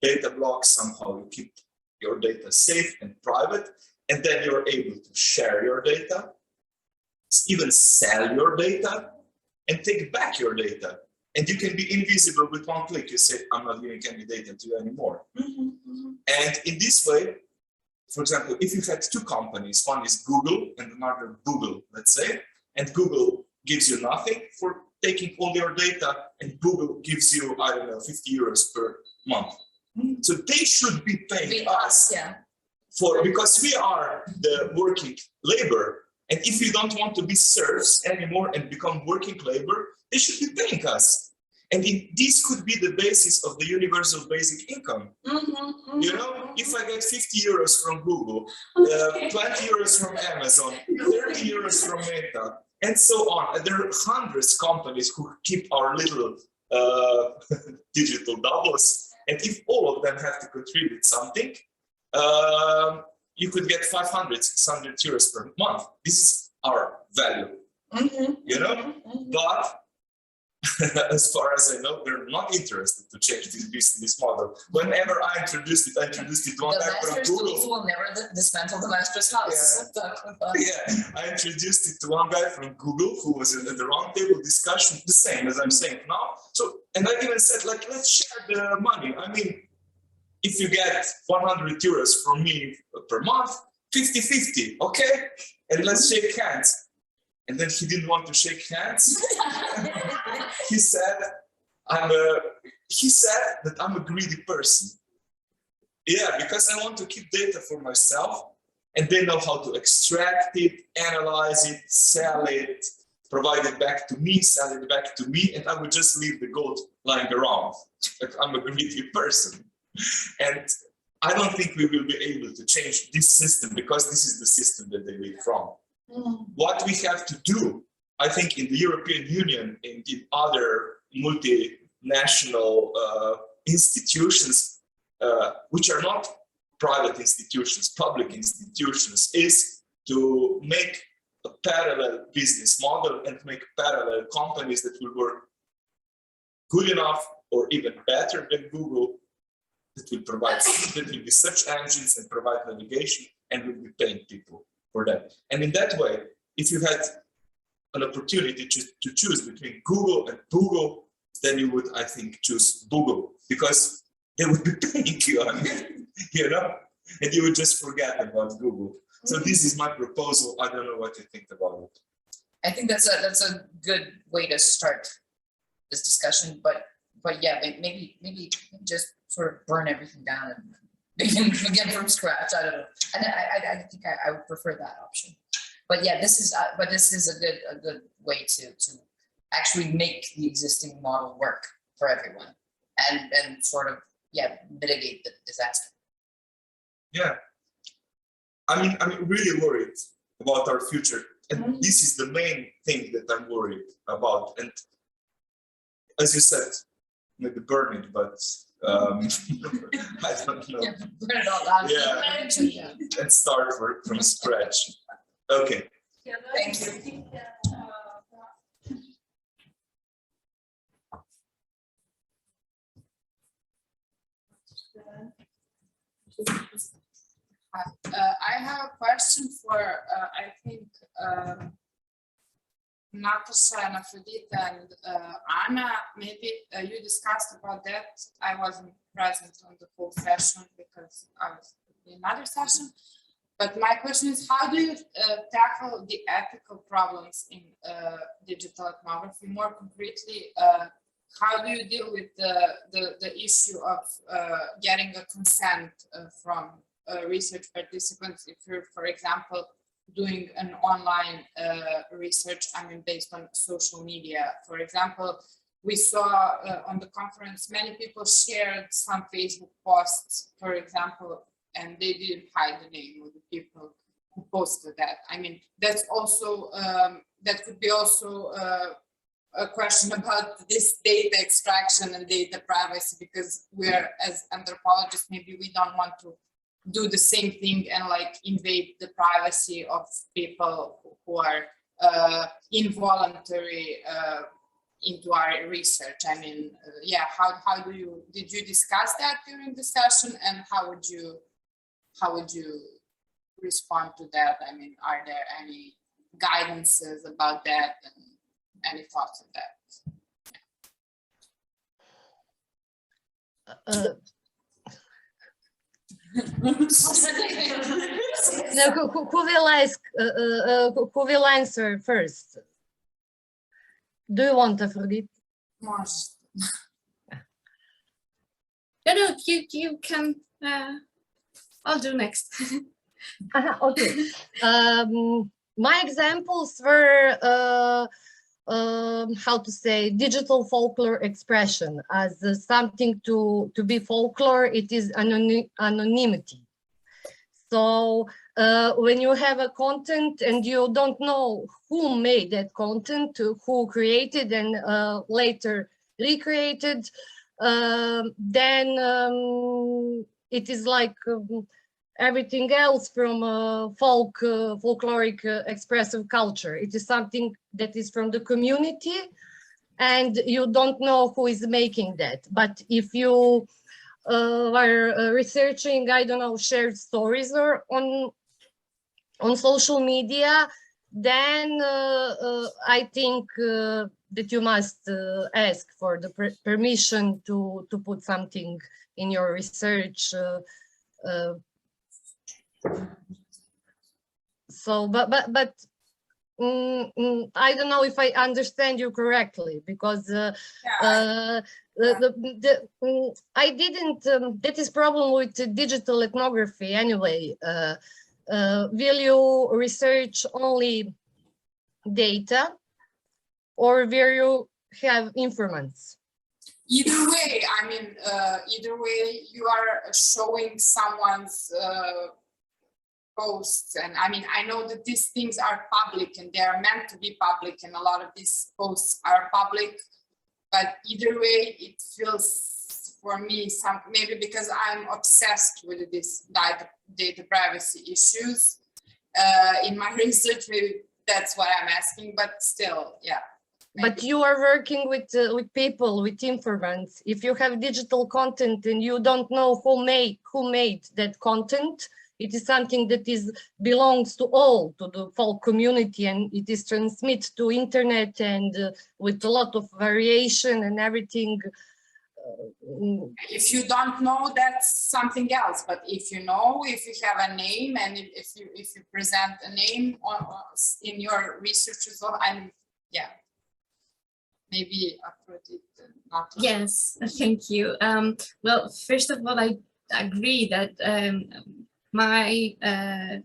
data blocks. Somehow you keep your data safe and private, and then you're able to share your data, even sell your data, and take back your data. And you can be invisible with one click. You say, I'm not giving any data to you anymore. And in this way, for example, if you had two companies, one is Google and another Google, let's say, and Google gives you nothing for taking all your data, and Google gives you, I don't know, 50 euros per month. So they should be paying us because we are the working labor. And if you don't want to be serfs anymore and become working labor, they should be paying us. And this could be the basis of the universal basic income. You know, if I get 50 euros from Google, 20 euros from Amazon, 30 euros from Meta, and so on. And there are hundreds of companies who keep our little digital doubles. And if all of them have to contribute something, you could get 500, 600 euros per month. This is our value, you know? But as far as I know, they're not interested to change this business model. Whenever I introduced it to one guy from Google. The will never dismantle the master's house. Yeah, I introduced it to one guy from Google who was in the roundtable discussion, the same as I'm saying now. So, and I even said, like, let's share the money. I mean, if you get 100 euros from me per month, 50-50, okay? And let's shake hands. And then he didn't want to shake hands. He said that I'm a greedy person. Yeah, because I want to keep data for myself, and they know how to extract it, analyze it, sell it, provide it back to me, sell it back to me, and I would just leave the gold lying around. Like, I'm a greedy person. And I don't think we will be able to change this system, because this is the system that they live from. What we have to do, I think, in the European Union and in other multinational institutions, which are not private institutions, public institutions, is to make a parallel business model and make parallel companies that will work good enough or even better than Google, that will provide, that will be search engines and provide navigation and will be paying people for that. And in that way, if you had an opportunity to choose between Google and Google, then you would, I think, choose Google, because they would be paying you, I mean, you know, and you would just forget about Google. So this is my proposal. I don't know what you think about it. I think that's a good way to start this discussion, but yeah, maybe just sort of burn everything down and begin from scratch. I don't know, and I think I would prefer that option. But yeah, this is a good way to actually make the existing model work for everyone, and sort of mitigate the disaster. Yeah, I'm really worried about our future, and this is the main thing that I'm worried about. And as you said, maybe burn it, but I don't know. Yeah, burn it all out. Yeah, and start from scratch. Okay. Thank you. I have a question for, I think, Nataša and Afrodita and Anna. Maybe you discussed about that. I wasn't present on the whole session because I was in another session. But my question is, how do you tackle the ethical problems in digital ethnography? More concretely, how do you deal with the issue of getting a consent from research participants if you're, for example, doing an online research, I mean, based on social media? For example, we saw on the conference, many people shared some Facebook posts, for example, and they didn't hide the name of the people who posted that. I mean, that's also, that could be also a question about this data extraction and data privacy, because we're, as anthropologists, maybe we don't want to do the same thing and like invade the privacy of people who are involuntary into our research. I mean, how did you discuss that during the session, and how would you respond to that? I mean, are there any guidances about that, and any thoughts on that? No, who will answer first? Do you want, Afrodit? No, you can. I'll do next. Okay. My examples were how to say, digital folklore expression. As something to be folklore, it is anonymity. So when you have a content and you don't know who made that content, who created, and later recreated, then it is like everything else from folkloric expressive culture. It is something that is from the community, and you don't know who is making that. But if you are researching, I don't know, shared stories or on social media, then I think that you must ask for the permission to put something in your research. So, but I don't know if I understand you correctly, because I didn't. That is problem with digital ethnography anyway. Will you research only data, or will you have informants? Either way, I mean, either way, you are showing someone's posts, and I mean, I know that these things are public and they are meant to be public, and a lot of these posts are public, but either way, it feels for me maybe because I'm obsessed with this data privacy issues in my research. Maybe that's what I'm asking, but still, yeah. Maybe. But you are working with people, with informants. If you have digital content and you don't know who made that content, it is something that belongs to all, to the whole community, and it is transmitted to internet and with a lot of variation and everything. If you don't know, that's something else. But if you know, if you have a name, and if you present a name in your research as well, yeah. Maybe not. Yes, thank you. Well, first of all, I agree that my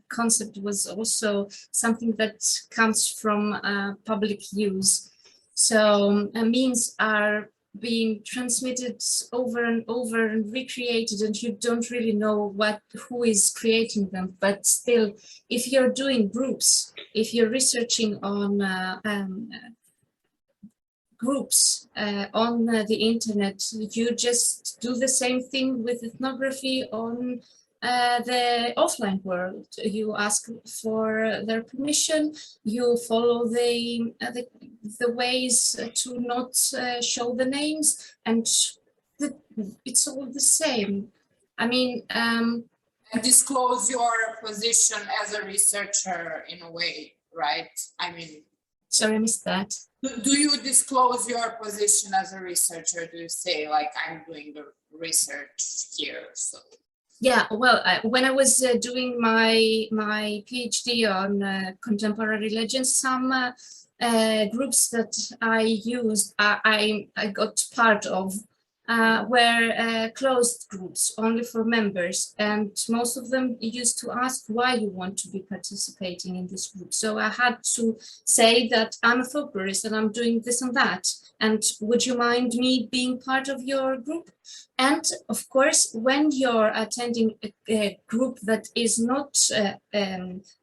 concept was also something that comes from public use. So memes are being transmitted over and over and recreated, and you don't really know who is creating them. But still, if you're doing groups, if you're researching on groups on the internet, you just do the same thing with ethnography on the offline world. You ask for their permission, you follow the ways to not show the names, and it's all the same. I mean, and disclose your position as a researcher in a way, right? I mean, sorry, I missed that. Do you disclose your position as a researcher? Do you say, like, I'm doing the research here? So yeah, well, when I was doing my PhD on contemporary legends, some groups that I used, I got part of, were closed groups, only for members, and most of them used to ask why you want to be participating in this group. So I had to say that I'm a folklorist and I'm doing this and that, and would you mind me being part of your group? And of course, when you're attending a group that is not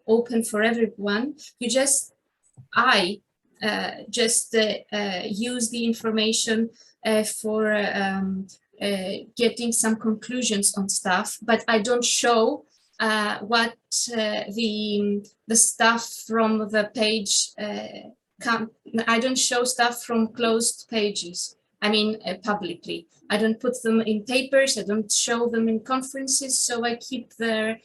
open for everyone, I just use the information for getting some conclusions on stuff, but I don't show what the stuff from the page I don't show stuff from closed pages. I mean, publicly. I don't put them in papers. I don't show them in conferences. So I keep their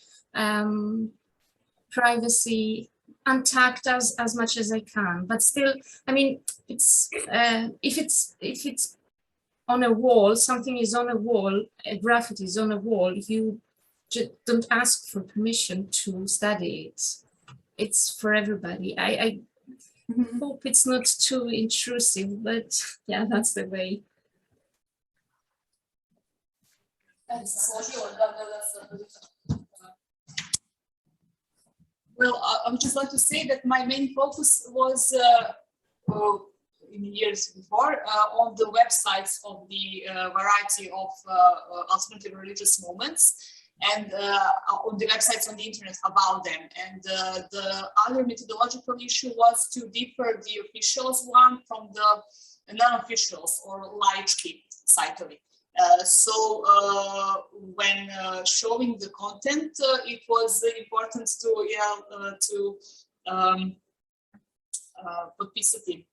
privacy intact as much as I can. But still, I mean, it's if it's on a wall, something is on a wall, a graffiti is on a wall, you just don't ask for permission to study it. It's for everybody. I hope it's not too intrusive, but yeah, that's the way. Well, I would just like to say that my main focus was in years before on the websites of the variety of alternative religious movements, and on the websites on the internet about them. And the other methodological issue was to differ the officials one from the non-officials or laički sajtovi. When showing the content, it was important to potpisati.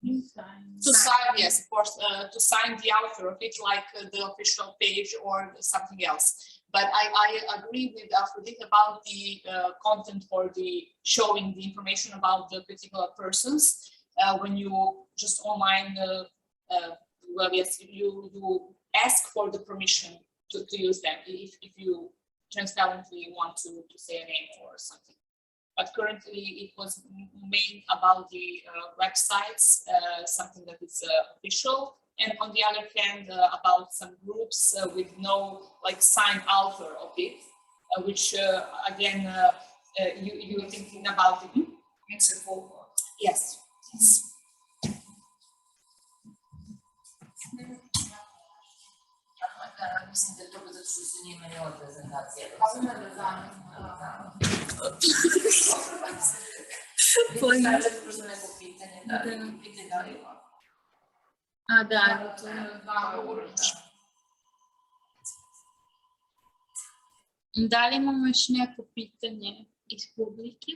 To sign, yes, of course, to sign the author of it, like the official page or something else. But I agree with Aphrodite about the content or the showing the information about the particular persons. When you just online, well, yes, you ask for the permission to use them if you transparently want to say a name or something. But currently it was main about the websites, something that is official, and on the other hand about some groups with no like signed author of it, which again you're thinking about it. Yes. Yes. Mislim da je to zato što se nije menjala prezentacija. Stavljate možda neko pitanje, da li ima. A, da. Da li imamo još neko pitanje iz publike?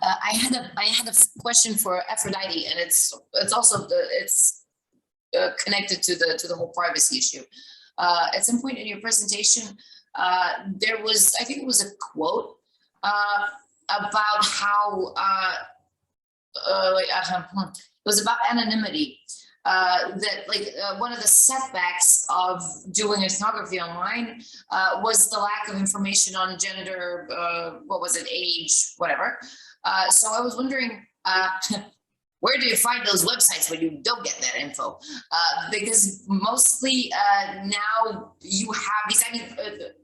I had a question for Aphrodite, and it's also connected to the whole privacy issue. At some point in your presentation, there was, I think it was a quote about how it was about anonymity. That one of the setbacks of doing ethnography online was the lack of information on gender, what was it, age, whatever. So I was wondering, where do you find those websites when you don't get that info? Because mostly now you have these, I mean,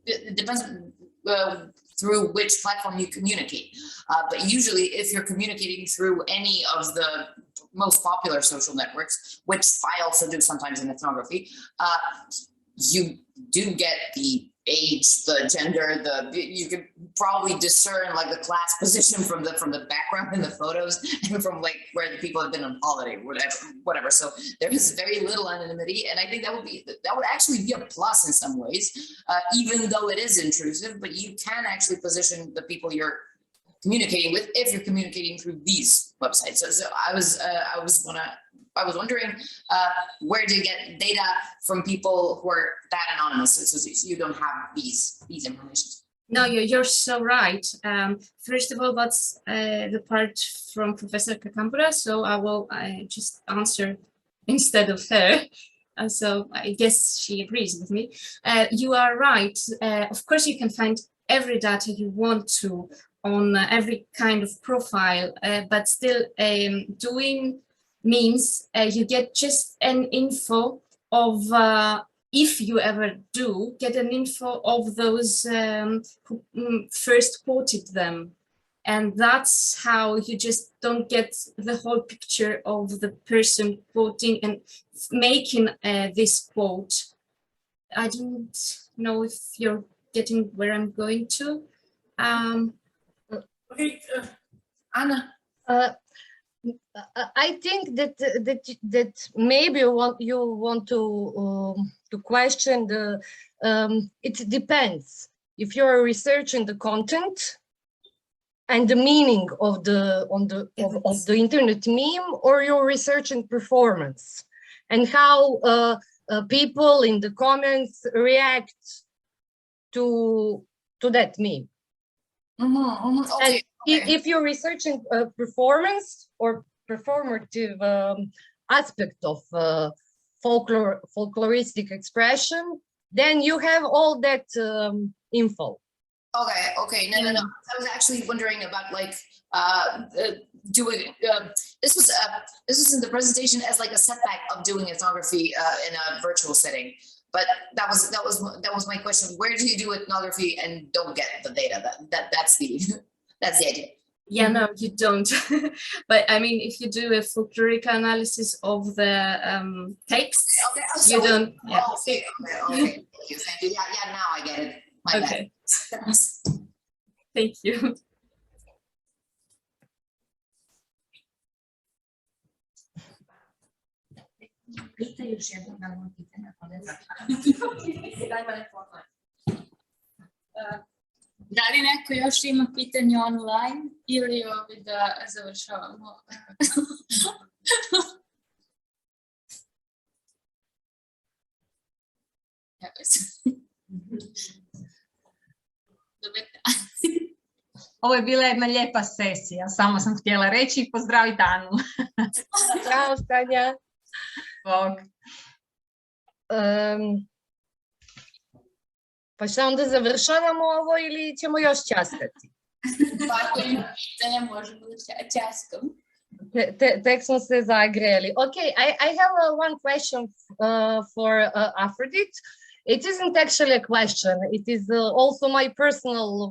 it depends through which platform you communicate. But usually if you're communicating through any of the most popular social networks, which I also do sometimes in ethnography, you do get the age, the gender, you could probably discern like the class position from the background in the photos and from like where the people have been on holiday, whatever. So there is very little anonymity, and I think that would actually be a plus in some ways, even though it is intrusive. But you can actually position the people you're communicating with if you're communicating through these websites. So I was wondering where do you get data from people who are that anonymous, so you don't have these information? No, you're so right. First of all, that's the part from Professor Kakambura, so I will just answer instead of her. So I guess she agrees with me. You are right. Of course, you can find every data you want to on every kind of profile, but still doing means you get just an info of, if you ever do, get an info of those who first quoted them. And that's how you just don't get the whole picture of the person quoting and making this quote. I don't know if you're getting where I'm going to. Okay, Anna. I think that maybe you want to question the. It depends if you're researching the content and the meaning of the internet meme, or you're researching performance and how people in the comments react to that meme. Okay. If you're researching performance or performative aspect of folkloristic expression, then you have all that info. Okay. No. I was actually wondering about like doing. This was in the presentation as like a setback of doing ethnography in a virtual setting. But that was my question. Where do you do ethnography and don't get the data? That's the idea. Yeah, no, you don't. But I mean, if you do a folkloric analysis of the text, you don't. Yeah. Okay. Thank you. Yeah, now I get it. My Okay. bad. Thank you. Da li neko još ima pitanje online ili da završavamo? Ovo je bila jedna lijepa sesija, samo sam htjela reći i pozdravi Danu. Zdravo, Sonja. Bog. Pa šta onda završavamo ovo ili ćemo još ćaskati? Pa ako ima pitanja možemo da ćaskamo. Tek smo se zagreli. Okay, I have one question for Aphrodite. It isn't actually a question. It is also my personal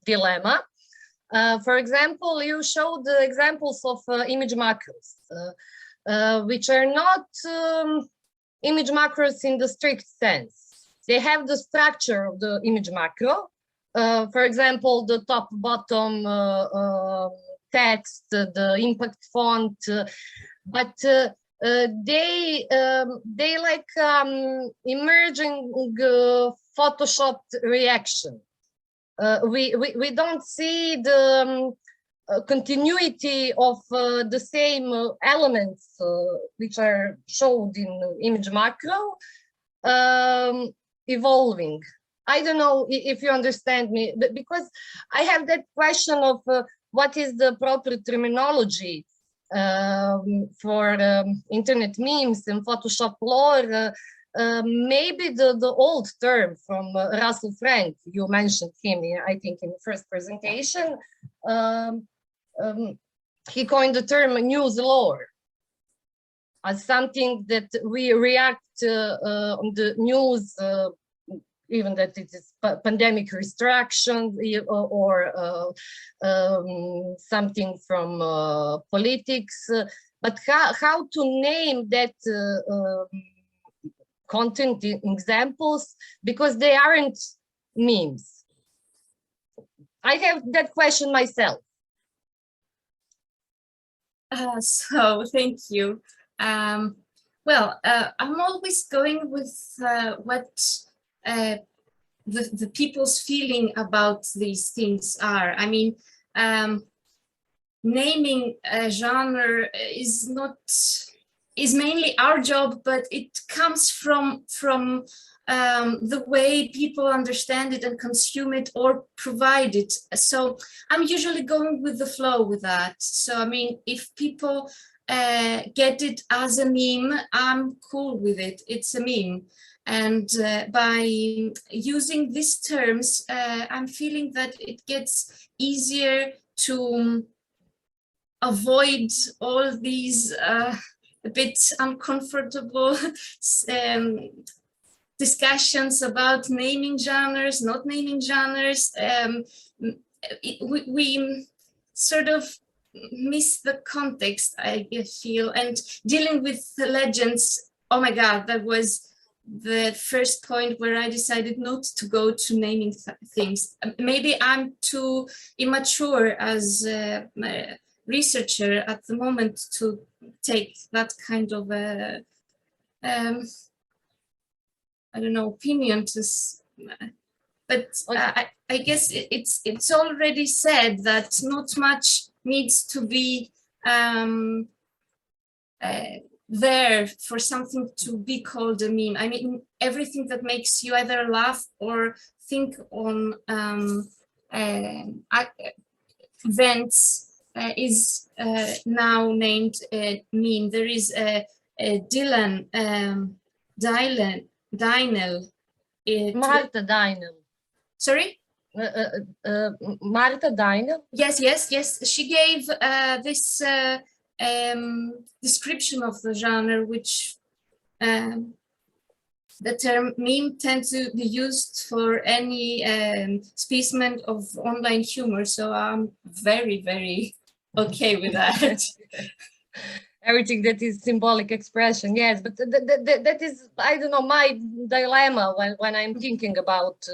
dilemma. For example, you showed examples of image macros, which are not image macros in the strict sense. They have the structure of the image macro. For example, the top, bottom text, the impact font, but they like emerging photoshopped reaction. We don't see the continuity of the same elements which are showed in image macro evolving. I don't know if you understand me, but because I have that question of what is the proper terminology for internet memes and Photoshop lore. Maybe the old term from Russell Frank, you mentioned him, I think, in the first presentation. He coined the term news lore as something that we react on the news, even that it is pandemic restriction or something from politics. But how to name that content in examples, because they aren't memes. I have that question myself. So thank you. Well, I'm always going with what the people's feeling about these things are. I mean, naming a genre is mainly our job, but it comes from the way people understand it and consume it or provide it. So I'm usually going with the flow with that. So I mean, if people get it as a meme, I'm cool with it. It's a meme. And by using these terms, I'm feeling that it gets easier to avoid all these a bit uncomfortable discussions about naming genres, not naming genres. We sort of miss the context, I feel, and dealing with the legends. Oh my God, that was the first point where I decided not to go to naming things. Maybe I'm too immature as a researcher at the moment to take that kind of a, I don't know, opinion to, but I guess it's already said that not much needs to be there for something to be called a meme. I mean, everything that makes you either laugh or think on events is now named a meme. There is a Dylan, Dynel. Marta Dynel. Sorry? Marta Dynel? Yes. She gave this description of the genre, which the term meme tends to be used for any specimen of online humor, so I'm very, very okay with that. Everything that is symbolic expression, yes, but that is, I don't know, my dilemma when I'm thinking about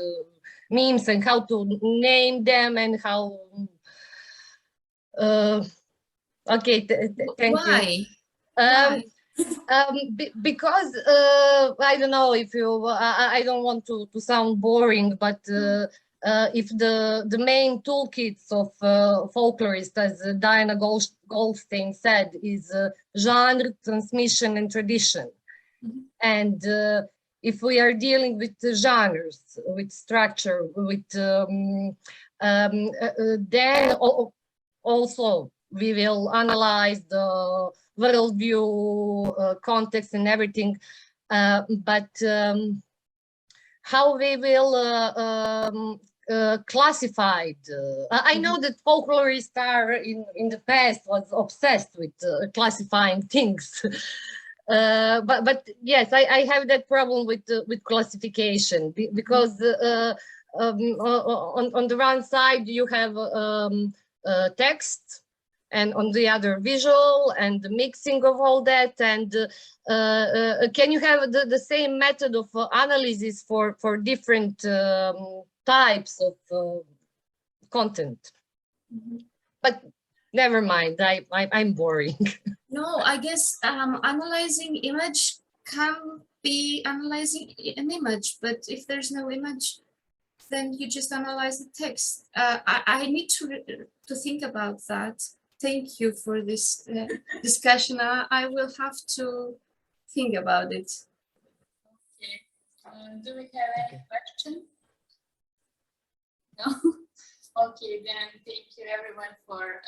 memes and how to name them and how. Okay, thank Why? you. Why? Because I don't know if you, I don't want to sound boring, but if the main toolkits of folklorists, as Diana Goldstein said, is genre, transmission, and tradition. Mm-hmm. And if we are dealing with the genres, with structure, with then also we will analyze the worldview, context, and everything, but how we will classify. I know that folklorists are in the past was obsessed with classifying things, but yes, I have that problem with classification because on the one side you have text, and on the other visual, and the mixing of all that, and can you have the same method of analysis for different types of content? Mm-hmm. But never mind, I'm boring. No, I guess analyzing image can be analyzing an image, but if there's no image, then you just analyze the text. I need to think about that. Thank you for this discussion. I will have to think about it. Okay. Do we have any question? No? Okay, then thank you everyone for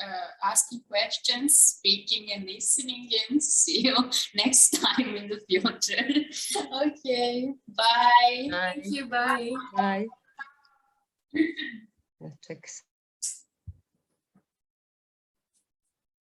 asking questions, speaking and listening, and see you next time in the future. Okay, bye. Bye. Thank you, bye. Bye. Checks.